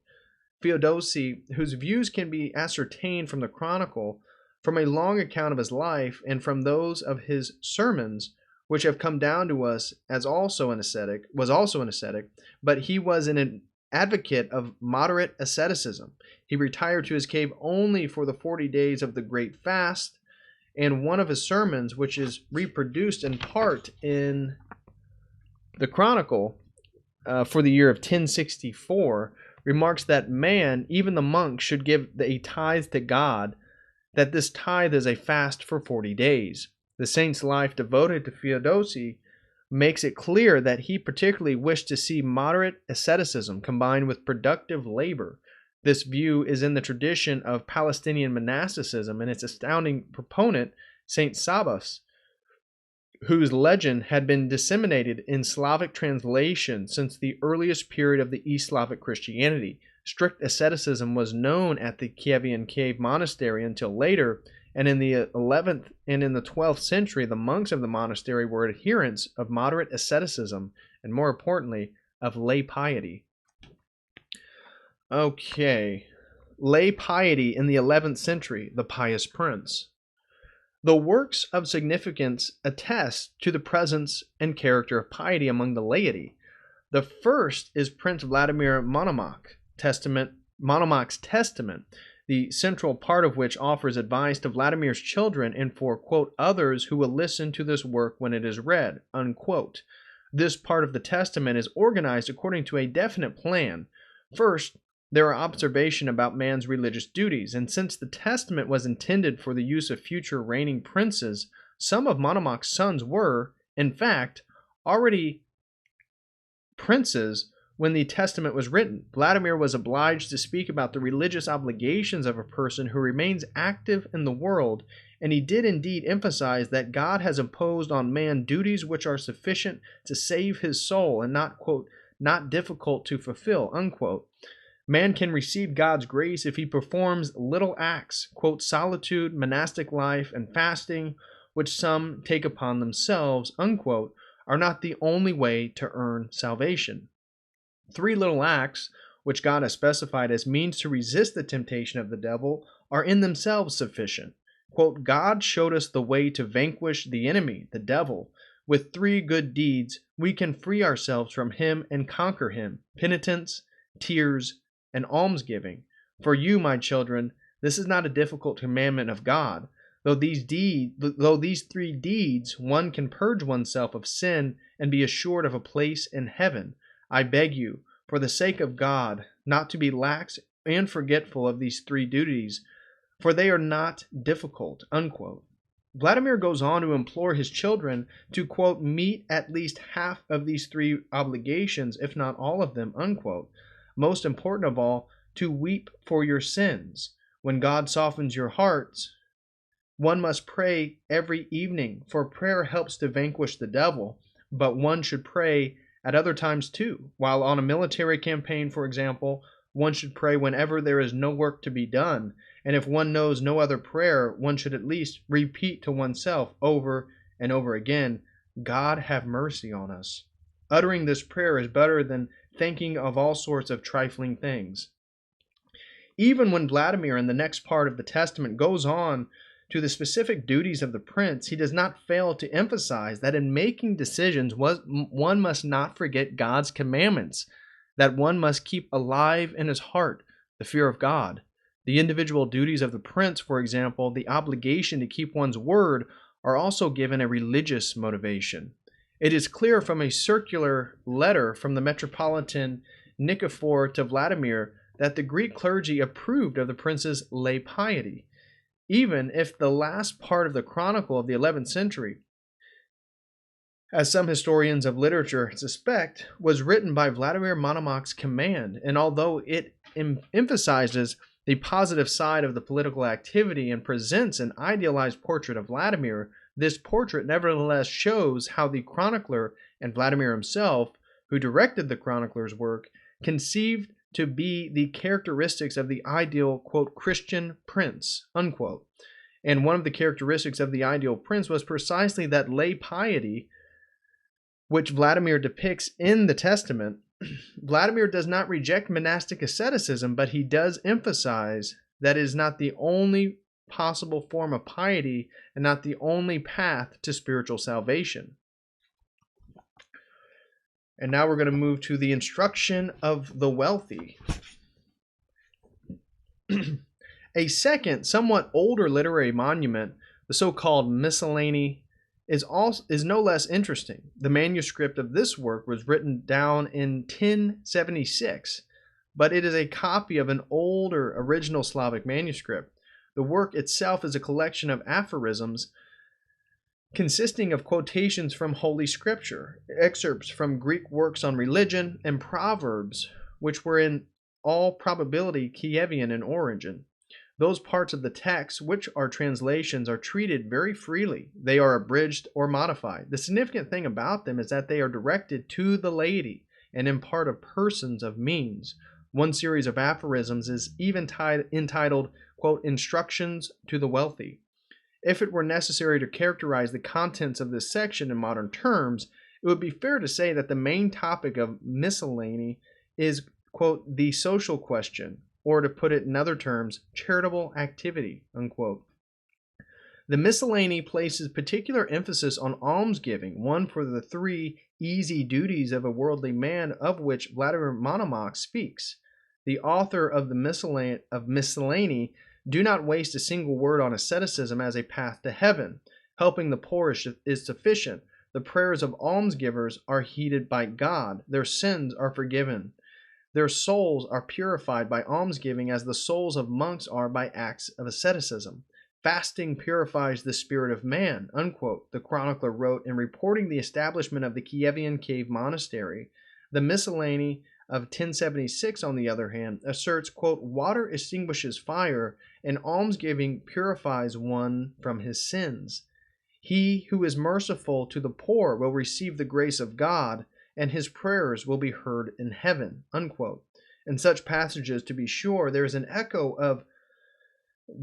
Theodosi, whose views can be ascertained from the Chronicle, from a long account of his life, and from those of his sermons, which have come down to us as also an ascetic, but he was an advocate of moderate asceticism. He retired to his cave only for the 40 days of the Great Fast, and one of his sermons, which is reproduced in part in the Chronicle for the year of 1064, remarks that man, even the monk, should give a tithe to God, that this tithe is a fast for 40 days. The saint's life devoted to Theodosi makes it clear that he particularly wished to see moderate asceticism combined with productive labor. This view is in the tradition of Palestinian monasticism, and its astounding proponent, Saint Sabas, whose legend had been disseminated in Slavic translation since the earliest period of the East Slavic Christianity. Strict asceticism was known at the Kievan cave monastery until later, and in the 11th and in the 12th century, the monks of the monastery were adherents of moderate asceticism and, more importantly, of lay piety. Okay, lay piety in the 11th century, the pious prince. The works of significance attest to the presence and character of piety among the laity. The first is Prince Vladimir Monomach's Testament, the central part of which offers advice to Vladimir's children and for, quote, others who will listen to this work when it is read, unquote. This part of the testament is organized according to a definite plan. First, there are observations about man's religious duties, and since the testament was intended for the use of future reigning princes, some of Monomach's sons were, in fact, already princes when the testament was written. Vladimir was obliged to speak about the religious obligations of a person who remains active in the world, and he did indeed emphasize that God has imposed on man duties which are sufficient to save his soul and not, quote, not difficult to fulfill, unquote. Man can receive God's grace if he performs little acts, quote, solitude, monastic life, and fasting, which some take upon themselves, unquote, are not the only way to earn salvation. 3 little acts, which God has specified as means to resist the temptation of the devil, are in themselves sufficient. Quote, God showed us the way to vanquish the enemy, the devil. With 3 good deeds, we can free ourselves from him and conquer him: penitence, tears, and almsgiving. For you, my children, this is not a difficult commandment of God. Though these 3 deeds, one can purge oneself of sin and be assured of a place in heaven. I beg you, for the sake of God, not to be lax and forgetful of these 3 duties, for they are not difficult, unquote. Vladimir goes on to implore his children to, quote, meet at least half of these 3 obligations, if not all of them, unquote. Most important of all, to weep for your sins. When God softens your hearts, one must pray every evening, for prayer helps to vanquish the devil, but one should pray at other times too. While on a military campaign, for example, one should pray whenever there is no work to be done, and if one knows no other prayer, one should at least repeat to oneself over and over again, God have mercy on us. Uttering this prayer is better than thinking of all sorts of trifling things. Even when Vladimir in the next part of the testament goes on to the specific duties of the prince, he does not fail to emphasize that in making decisions, one must not forget God's commandments, that one must keep alive in his heart the fear of God. The individual duties of the prince, for example, the obligation to keep one's word, are also given a religious motivation. It is clear from a circular letter from the Metropolitan Nicephor to Vladimir that the Greek clergy approved of the prince's lay piety, even if the last part of the Chronicle of the 11th century, as some historians of literature suspect, was written by Vladimir Monomach's command, and although it emphasizes the positive side of the political activity and presents an idealized portrait of Vladimir, this portrait nevertheless shows how the chronicler and Vladimir himself, who directed the chronicler's work, conceived to be the characteristics of the ideal, quote, Christian prince, unquote. And one of the characteristics of the ideal prince was precisely that lay piety, which Vladimir depicts in the testament. Vladimir does not reject monastic asceticism, but he does emphasize that it is not the only possible form of piety and not the only path to spiritual salvation. And now we're going to move to the instruction of the wealthy. A second, somewhat older literary monument, the so-called Miscellany, is no less interesting. The manuscript of this work was written down in 1076, but it is a copy of an older original Slavic manuscript. The work itself is a collection of aphorisms consisting of quotations from Holy Scripture, excerpts from Greek works on religion, and proverbs, which were in all probability Kievan in origin. Those parts of the text which are translations are treated very freely. They are abridged or modified. The significant thing about them is that they are directed to the laity and impart of persons of means. One series of aphorisms is even entitled, quote, Instructions to the Wealthy. If it were necessary to characterize the contents of this section in modern terms, it would be fair to say that the main topic of miscellany is, quote, the social question, or to put it in other terms, charitable activity, unquote. The miscellany places particular emphasis on almsgiving, one for the three easy duties of a worldly man, of which Vladimir Monomach speaks. The author of the miscellany do not waste a single word on asceticism as a path to heaven. Helping the poor is sufficient. The prayers of almsgivers are heeded by God. Their sins are forgiven. Their souls are purified by almsgiving as the souls of monks are by acts of asceticism. Fasting purifies the spirit of man, unquote, the chronicler wrote in reporting the establishment of the Kievan cave monastery. The miscellany of 1076, on the other hand, asserts, quote, water extinguishes fire, and almsgiving purifies one from his sins. He who is merciful to the poor will receive the grace of God, and his prayers will be heard in heaven, unquote. In such passages, to be sure, there is an echo of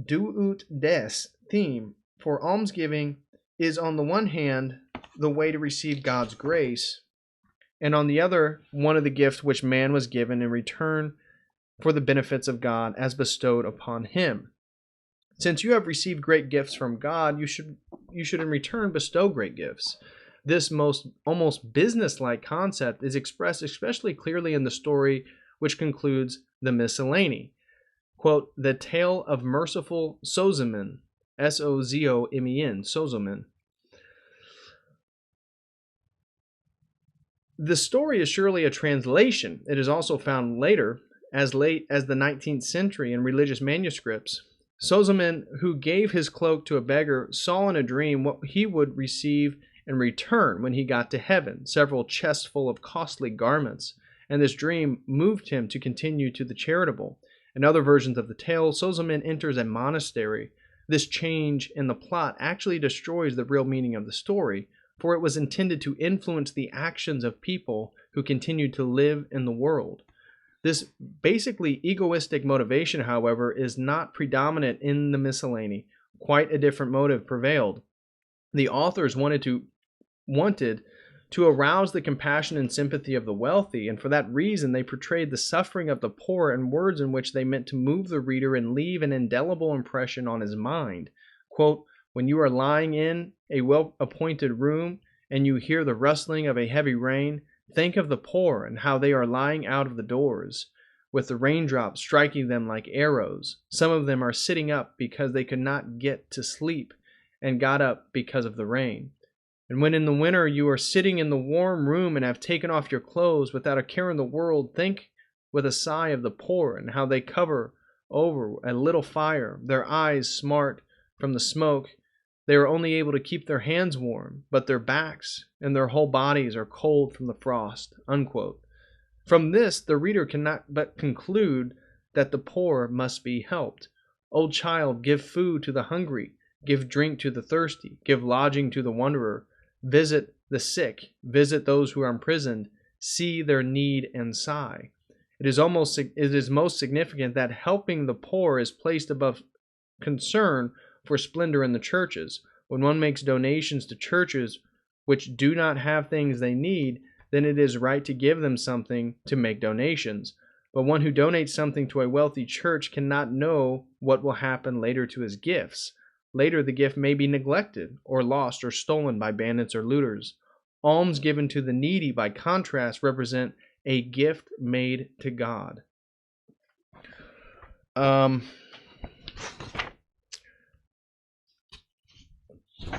do ut des theme, for almsgiving is on the one hand the way to receive God's grace, and on the other, one of the gifts which man was given in return for the benefits of God as bestowed upon him. Since you have received great gifts from God, you should in return bestow great gifts. This almost business-like concept is expressed especially clearly in the story which concludes the miscellany. Quote, the tale of merciful Sozomen, S-O-Z-O-M-E-N, Sozomen. The story is surely a translation. It is also found later, as late as the 19th century, in religious manuscripts. Sozomen, who gave his cloak to a beggar, saw in a dream what he would receive in return when he got to heaven, several chests full of costly garments, and this dream moved him to continue to the charitable. In other versions of the tale, Sozomen enters a monastery. This change in the plot actually destroys the real meaning of the story, for it was intended to influence the actions of people who continued to live in the world. This basically egoistic motivation, however, is not predominant in the miscellany. Quite a different motive prevailed. The authors wanted to arouse the compassion and sympathy of the wealthy, and for that reason they portrayed the suffering of the poor in words in which they meant to move the reader and leave an indelible impression on his mind. Quote, when you are lying in a well-appointed room and you hear the rustling of a heavy rain, think of the poor and how they are lying out of the doors, with the raindrops striking them like arrows. Some of them are sitting up because they could not get to sleep and got up because of the rain. And when in the winter you are sitting in the warm room and have taken off your clothes without a care in the world, think with a sigh of the poor and how they cover over a little fire. Their eyes smart from the smoke. They are only able to keep their hands warm, but their backs and their whole bodies are cold from the frost, unquote. From this, the reader cannot but conclude that the poor must be helped. Old child, give food to the hungry, give drink to the thirsty, give lodging to the wanderer, visit the sick, visit those who are imprisoned, see their need and sigh. It is most significant that helping the poor is placed above concern for splendor in the churches. When one makes donations to churches which do not have things they need, then it is right to give them something to make donations. But one who donates something to a wealthy church cannot know what will happen later to his gifts. Later, the gift may be neglected or lost or stolen by bandits or looters. Alms given to the needy, by contrast, represent a gift made to God.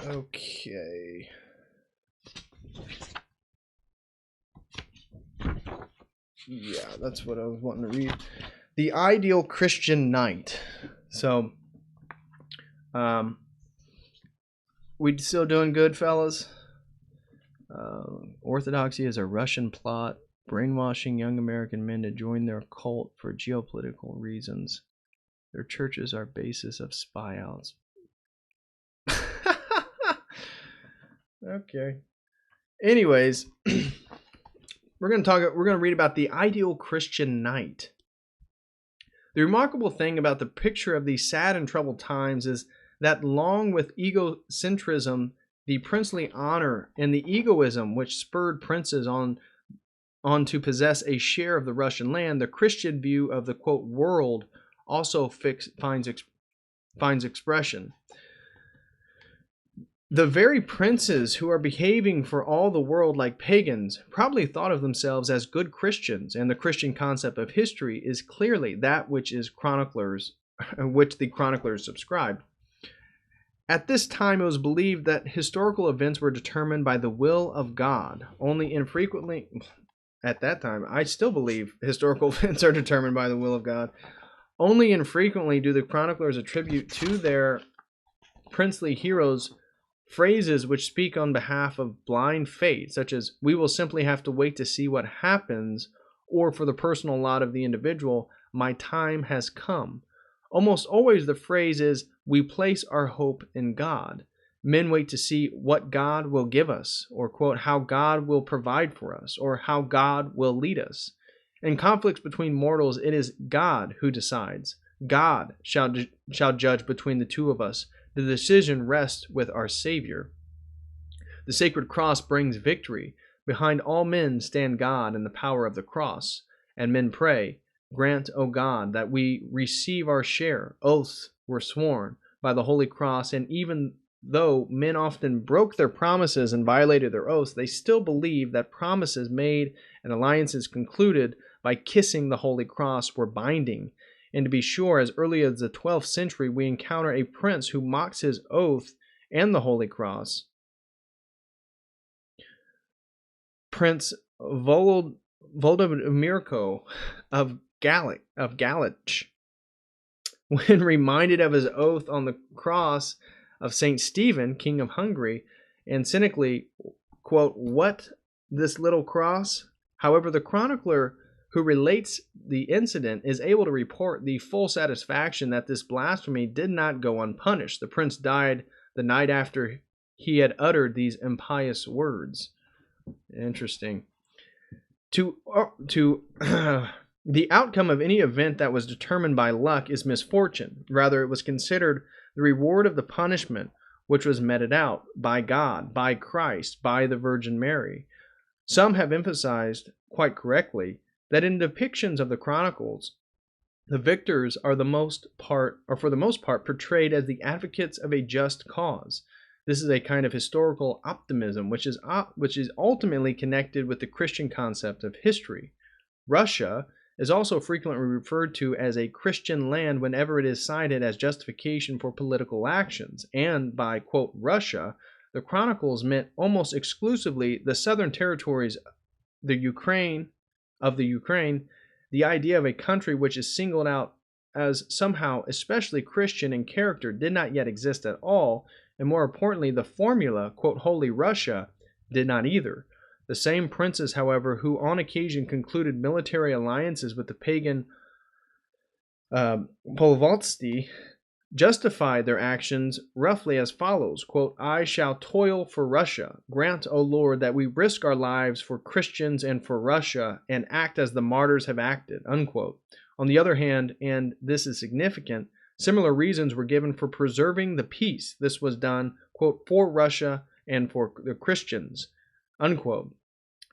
Okay. Yeah, that's what I was wanting to read. The ideal Christian knight. So, We still doing good, fellas? Orthodoxy is a Russian plot brainwashing young American men to join their cult for geopolitical reasons. Their churches are basis of spy outs. Okay. Anyways, we're going to read about the ideal Christian knight. The remarkable thing about the picture of these sad and troubled times is that along with egocentrism, the princely honor, and the egoism which spurred princes on to possess a share of the Russian land, the Christian view of the, quote, world also finds expression. The very princes who are behaving for all the world like pagans probably thought of themselves as good Christians, and the Christian concept of history is clearly that which the chroniclers subscribed. At this time, it was believed that historical events were determined by the will of God. Only infrequently, at that time, I still believe historical events are determined by the will of God. Only infrequently do the chroniclers attribute to their princely heroes phrases which speak on behalf of blind faith, such as, "We will simply have to wait to see what happens," or for the personal lot of the individual, "My time has come." Almost always the phrase is, "We place our hope in God." Men wait to see what God will give us, or, quote, how God will provide for us, or how God will lead us. In conflicts between mortals, it is God who decides. God shall judge between the two of us. The decision rests with our Savior. The sacred cross brings victory. Behind all men stand God and the power of the cross. And men pray, "Grant, O God, that we receive our share." Oaths were sworn by the Holy Cross, and even though men often broke their promises and violated their oaths, they still believed that promises made and alliances concluded by kissing the Holy Cross were binding. And to be sure, as early as the 12th century, we encounter a prince who mocks his oath and the Holy Cross. Prince Vladimir of Galach, when reminded of his oath on the cross of St. Stephen, king of Hungary, and cynically, quote, "What, this little cross?" However, the chronicler who relates the incident is able to report the full satisfaction that this blasphemy did not go unpunished. The prince died the night after he had uttered these impious words. Interesting. The outcome of any event that was determined by luck is misfortune. Rather, it was considered the reward of the punishment which was meted out by God, by Christ, by the Virgin Mary. Some have emphasized, quite correctly, that in depictions of the chronicles, the victors are for the most part portrayed as the advocates of a just cause. This is a kind of historical optimism which is ultimately connected with the Christian concept of history. Russia is also frequently referred to as a Christian land whenever it is cited as justification for political actions, and by, quote, Russia, the chronicles meant almost exclusively the southern territories, the Ukraine, the idea of a country which is singled out as somehow especially Christian in character did not yet exist at all, and more importantly, the formula, quote, Holy Russia, did not either. The same princes, however, who on occasion concluded military alliances with the pagan Polvotsy, justified their actions roughly as follows, quote, "I shall toil for Russia. Grant, O Lord, that we risk our lives for Christians and for Russia and act as the martyrs have acted," unquote. On the other hand, and this is significant, similar reasons were given for preserving the peace. This was done, quote, "for Russia and for the Christians," unquote.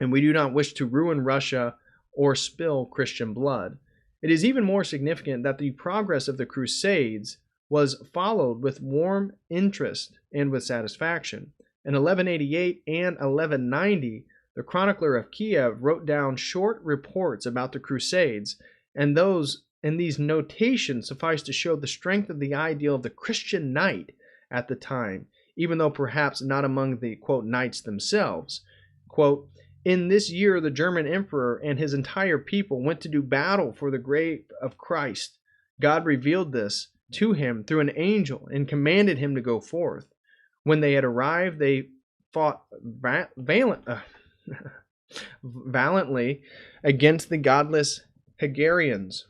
And we do not wish to ruin Russia or spill Christian blood. It is even more significant that the progress of the Crusades was followed with warm interest and with satisfaction. In 1188 and 1190, the chronicler of Kiev wrote down short reports about the Crusades, and these notations suffice to show the strength of the ideal of the Christian knight at the time, even though perhaps not among the, quote, knights themselves. Quote, "In this year the German emperor and his entire people went to do battle for the grave of Christ. God revealed this to him through an angel and commanded him to go forth. When they had arrived, they fought valiantly against the godless Hungarians.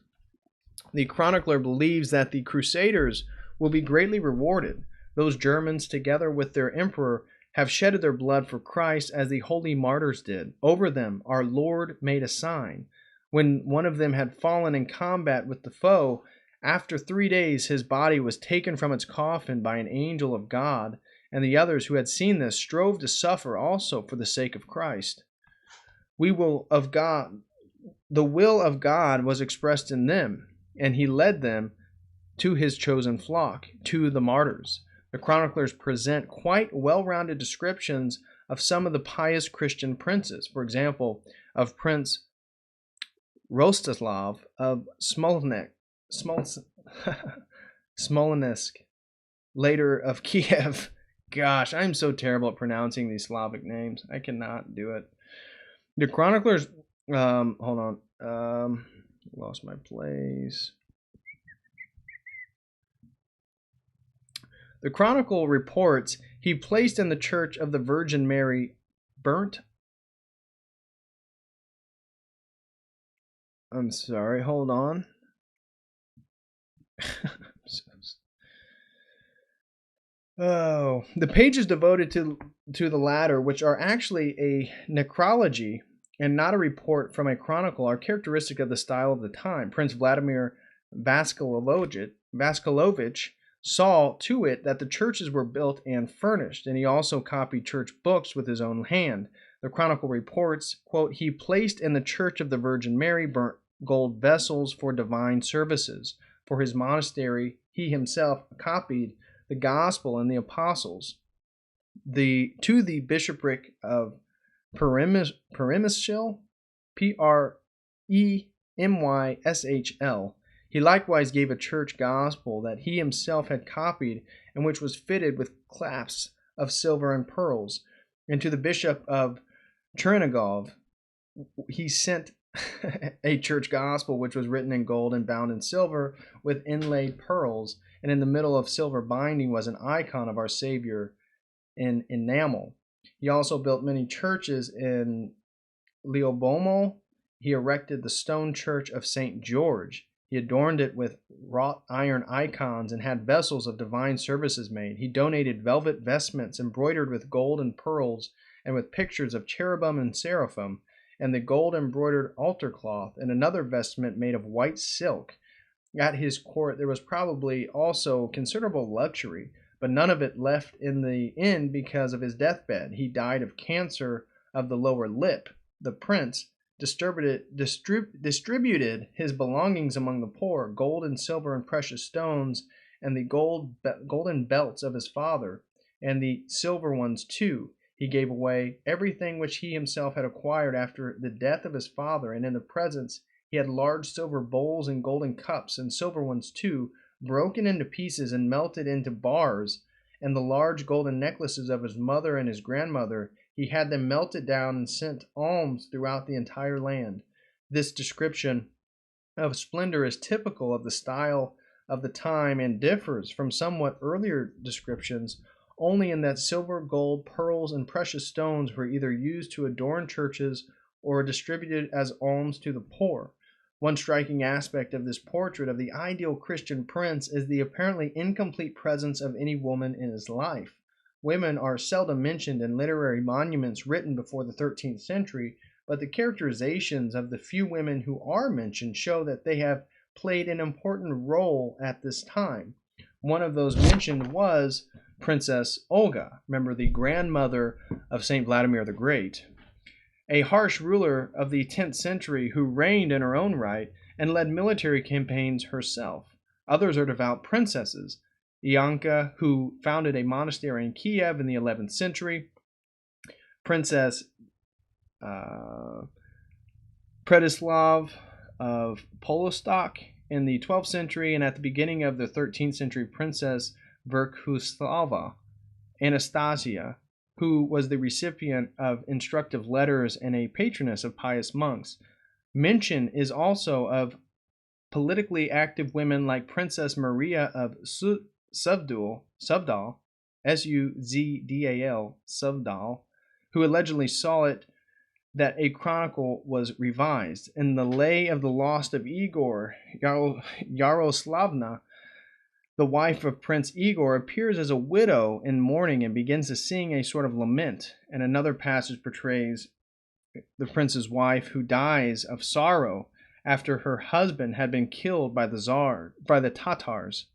The chronicler believes that the Crusaders will be greatly rewarded. Those Germans, together with their emperor, have shedded their blood for Christ as the holy martyrs did. Over them our Lord made a sign. When one of them had fallen in combat with the foe, after 3 days his body was taken from its coffin by an angel of God, and the others who had seen this strove to suffer also for the sake of Christ. The will of God was expressed in them, and he led them to his chosen flock, to the martyrs. The chroniclers present quite well-rounded descriptions of some of the pious Christian princes. For example, of Prince Rostislav of Smolensk, later of Kiev. Gosh, I'm so terrible at pronouncing these Slavic names. I cannot do it. The chroniclers, hold on, lost my place. The Chronicle reports he placed in the Church of the Virgin Mary burnt. I'm sorry, hold on. Oh, the pages devoted to the latter, which are actually a necrology and not a report from a chronicle, are characteristic of the style of the time. Prince Vladimir Vaskilovich saw to it that the churches were built and furnished, and he also copied church books with his own hand. The chronicle reports, quote, he placed in the Church of the Virgin Mary burnt gold vessels for divine services. For his monastery, he himself copied the gospel and the apostles. To the bishopric of Peremyshil, Premyshl, he likewise gave a church gospel that he himself had copied and which was fitted with clasps of silver and pearls. And to the bishop of Chernigov, he sent a church gospel which was written in gold and bound in silver with inlaid pearls, and in the middle of silver binding was an icon of our Savior in enamel. He also built many churches in Liobomo. He erected the stone church of St. George. He adorned it with wrought iron icons and had vessels of divine services made. He donated velvet vestments embroidered with gold and pearls and with pictures of cherubim and seraphim, and the gold embroidered altar cloth, and another vestment made of white silk. At his court there was probably also considerable luxury, but none of it left in the end because of his deathbed. He died of cancer of the lower lip. The prince distributed his belongings among the poor, gold and silver and precious stones, and the golden belts of his father, and the silver ones too. He gave away everything which he himself had acquired after the death of his father, and in the presents he had large silver bowls and golden cups, and silver ones too, broken into pieces and melted into bars, and the large golden necklaces of his mother and his grandmother. He had them melted down and sent alms throughout the entire land. This description of splendor is typical of the style of the time and differs from somewhat earlier descriptions only in that silver, gold, pearls, and precious stones were either used to adorn churches or distributed as alms to the poor. One striking aspect of this portrait of the ideal Christian prince is the apparently incomplete presence of any woman in his life. Women are seldom mentioned in literary monuments written before the 13th century, but the characterizations of the few women who are mentioned show that they have played an important role at this time. One of those mentioned was Princess Olga, remember the grandmother of St. Vladimir the Great, a harsh ruler of the 10th century who reigned in her own right and led military campaigns herself. Others are devout princesses. Ianka, who founded a monastery in Kiev in the 11th century, Princess Predislav of Polostok in the 12th century, and at the beginning of the 13th century, Princess Verkuslava Anastasia, who was the recipient of instructive letters and a patroness of pious monks. Mention is also of politically active women like Princess Maria of Subdal, Suzdal, Suvdal, who allegedly saw it that a chronicle was revised. In the Lay of the Lost of Igor, Yaroslavna, the wife of Prince Igor, appears as a widow in mourning and begins to sing a sort of lament. And another passage portrays the prince's wife who dies of sorrow after her husband had been killed by the Tatars.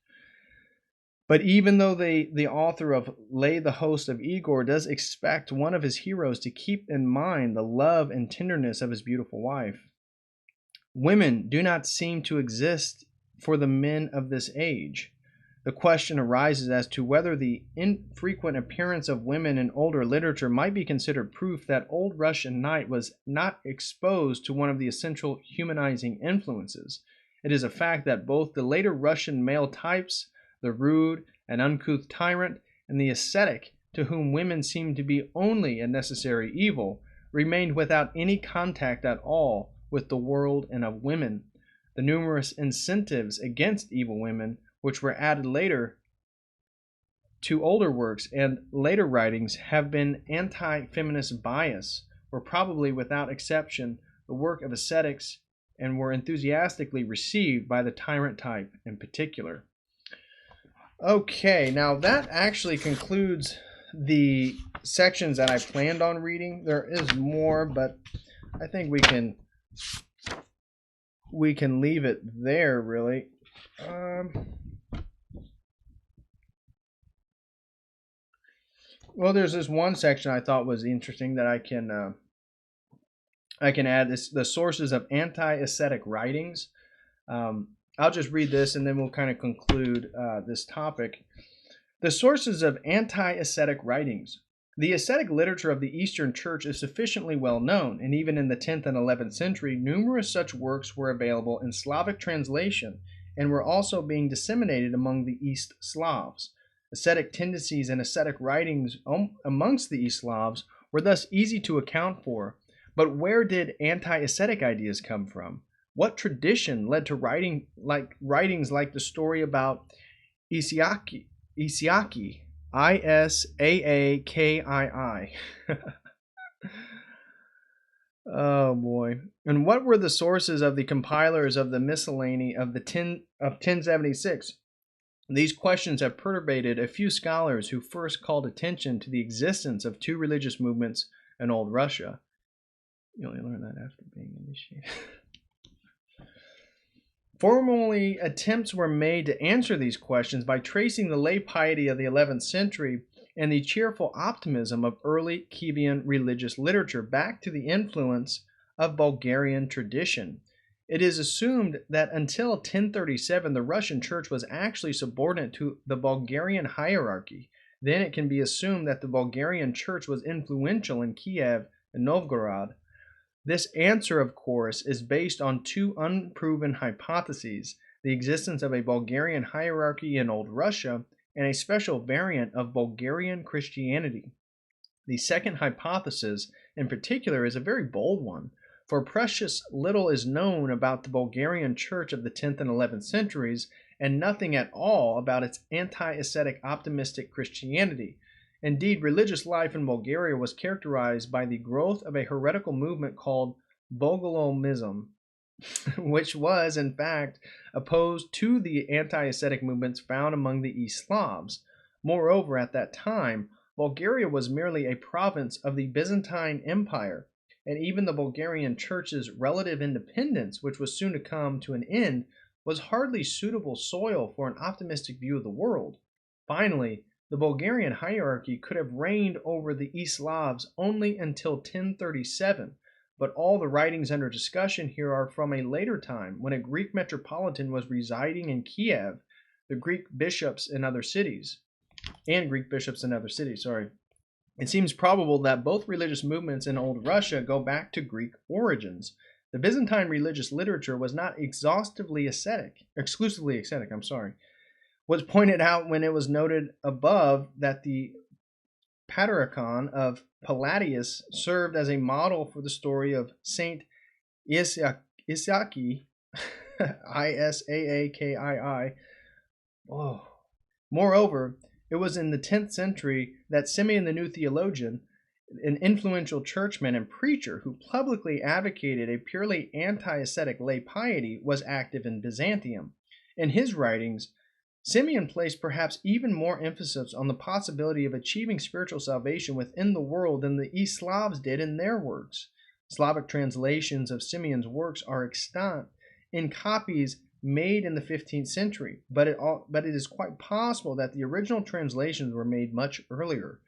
But even though the author of Lay the Host of Igor does expect one of his heroes to keep in mind the love and tenderness of his beautiful wife, women do not seem to exist for the men of this age. The question arises as to whether the infrequent appearance of women in older literature might be considered proof that old Russian knight was not exposed to one of the essential humanizing influences. It is a fact that both the later Russian male types, the rude and uncouth tyrant, and the ascetic, to whom women seemed to be only a necessary evil, remained without any contact at all with the world and of women. The numerous incentives against evil women, which were added later to older works and later writings, have been anti-feminist bias, were probably without exception the work of ascetics, and were enthusiastically received by the tyrant type in particular. Okay, now that actually concludes the sections that I planned on reading. There is more, but I think we can leave it there, really. Well, there's this one section I thought was interesting that I can add. This the sources of anti-ascetic writings. I'll just read this and then we'll kind of conclude this topic. The sources of anti-ascetic writings. The ascetic literature of the Eastern Church is sufficiently well known, and even in the 10th and 11th century, numerous such works were available in Slavic translation and were also being disseminated among the East Slavs. Ascetic tendencies and ascetic writings amongst the East Slavs were thus easy to account for. But where did anti-ascetic ideas come from? What tradition led to writings like the story about Isaaki, Isaakii, Oh boy. And what were the sources of the compilers of the miscellany of 1076? These questions have perturbated a few scholars who first called attention to the existence of two religious movements in Old Russia. You only learn that after being initiated. Formally, attempts were made to answer these questions by tracing the lay piety of the 11th century and the cheerful optimism of early Kievan religious literature back to the influence of Bulgarian tradition. It is assumed that until 1037, the Russian Church was actually subordinate to the Bulgarian hierarchy. Then it can be assumed that the Bulgarian Church was influential in Kiev and Novgorod. This answer, of course, is based on two unproven hypotheses: the existence of a Bulgarian hierarchy in Old Russia and a special variant of Bulgarian Christianity. The second hypothesis, in particular, is a very bold one, for precious little is known about the Bulgarian Church of the 10th and 11th centuries, and nothing at all about its anti-ascetic optimistic Christianity. Indeed, religious life in Bulgaria was characterized by the growth of a heretical movement called Bogolomism, which was, in fact, opposed to the anti-ascetic movements found among the East Slavs. Moreover, at that time, Bulgaria was merely a province of the Byzantine Empire, and even the Bulgarian Church's relative independence, which was soon to come to an end, was hardly suitable soil for an optimistic view of the world. Finally, the Bulgarian hierarchy could have reigned over the East Slavs only until 1037, but all the writings under discussion here are from a later time, when a Greek metropolitan was residing in Kiev, and Greek bishops in other cities. It seems probable that both religious movements in Old Russia go back to Greek origins. The Byzantine religious literature was not exclusively ascetic. Was pointed out when it was noted above that the Patriarchon of Palladius served as a model for the story of Saint Isaaki, Isaakii. Moreover, It was in the 10th century that Simeon the New Theologian, an influential churchman and preacher who publicly advocated a purely anti-ascetic lay piety, was active in Byzantium. In his writings, Simeon placed perhaps even more emphasis on the possibility of achieving spiritual salvation within the world than the East Slavs did in their works. Slavic translations of Simeon's works are extant in copies made in the 15th century, but it is quite possible that the original translations were made much earlier.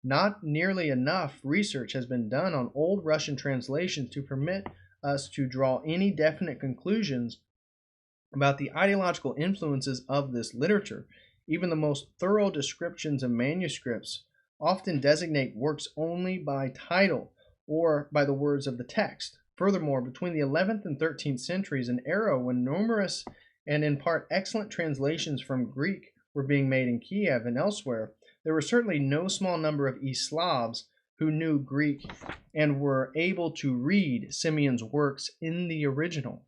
Not nearly enough research has been done on old Russian translations to permit us to draw any definite conclusions about the ideological influences of this literature. Even the most thorough descriptions of manuscripts often designate works only by title or by the words of the text. Furthermore, between the 11th and 13th centuries, an era when numerous and in part excellent translations from Greek were being made in Kiev and elsewhere, there were certainly no small number of East Slavs who knew Greek and were able to read Simeon's works in the original.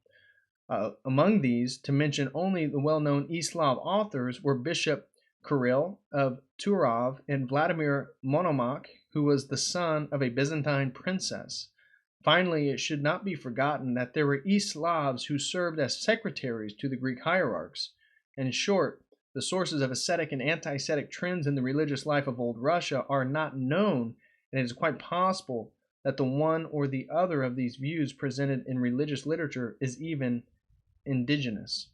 Among these, to mention only the well-known East Slav authors, were Bishop Kirill of Turov and Vladimir Monomakh, who was the son of a Byzantine princess. Finally, it should not be forgotten that there were East Slavs who served as secretaries to the Greek hierarchs. In short, the sources of ascetic and anti-ascetic trends in the religious life of old Russia are not known, and it is quite possible that the one or the other of these views presented in religious literature is even indigenous.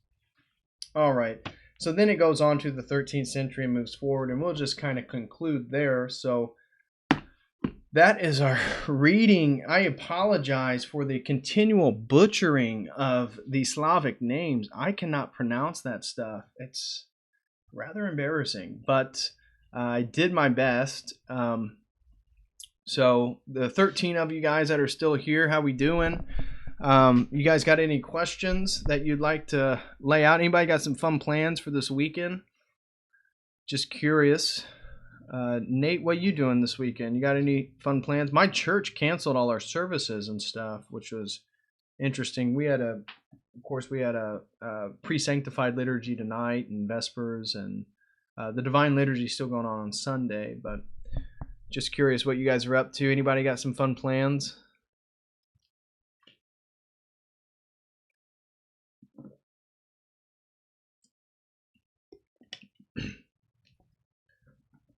All right, so then it goes on to the 13th century and moves forward, and we'll just kind of conclude there. So that is our reading. I apologize for the continual butchering of the Slavic names. I cannot pronounce that stuff. It's rather embarrassing, but I did my best. So the 13 of you guys that are still here, how we doing? You guys got any questions that you'd like to lay out? Anybody got some fun plans for this weekend? Just curious. Nate, what are you doing this weekend? You got any fun plans? My church canceled all our services and stuff, which was interesting. We had a pre-sanctified liturgy tonight and Vespers, and the Divine Liturgy is still going on Sunday, but just curious what you guys are up to. Anybody got some fun plans?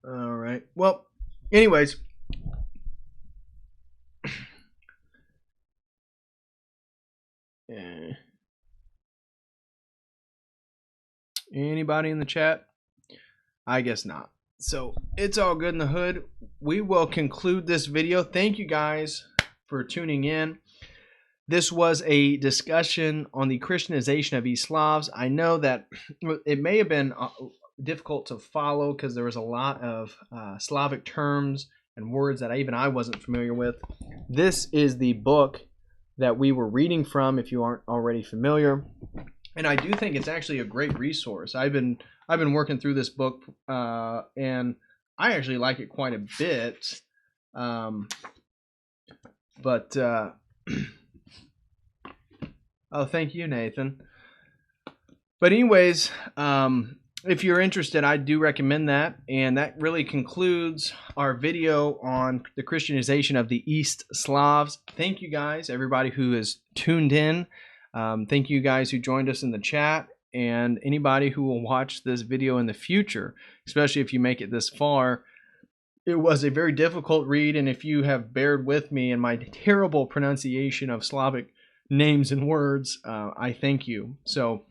All right. Well, anyways, anybody in the chat? I guess not. So it's all good in the hood. We will conclude this video. Thank you guys for tuning in. This was a discussion on the Christianization of East Slavs. I know that it may have been difficult to follow because there was a lot of Slavic terms and words that I wasn't familiar with. This is the book that we were reading from, if you aren't already familiar, and I do think it's actually a great resource. I've been working through this book, and I actually like it quite a bit. Oh, thank you, Nathan. But anyways, if you're interested, I do recommend that. And that really concludes our video on the Christianization of the East Slavs. Thank you guys, everybody who has tuned in. Thank you guys who joined us in the chat, and anybody who will watch this video in the future, especially if you make it this far. It was a very difficult read, and if you have bared with me in my terrible pronunciation of Slavic names and words, I thank you. So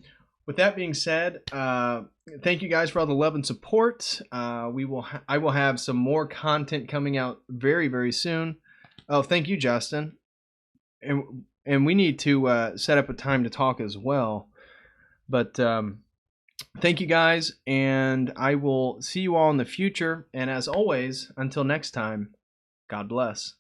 with that being said, thank you guys for all the love and support. I will have some more content coming out very, very soon. Oh, thank you, Justin. And we need to set up a time to talk as well. But thank you guys, and I will see you all in the future. And as always, until next time, God bless.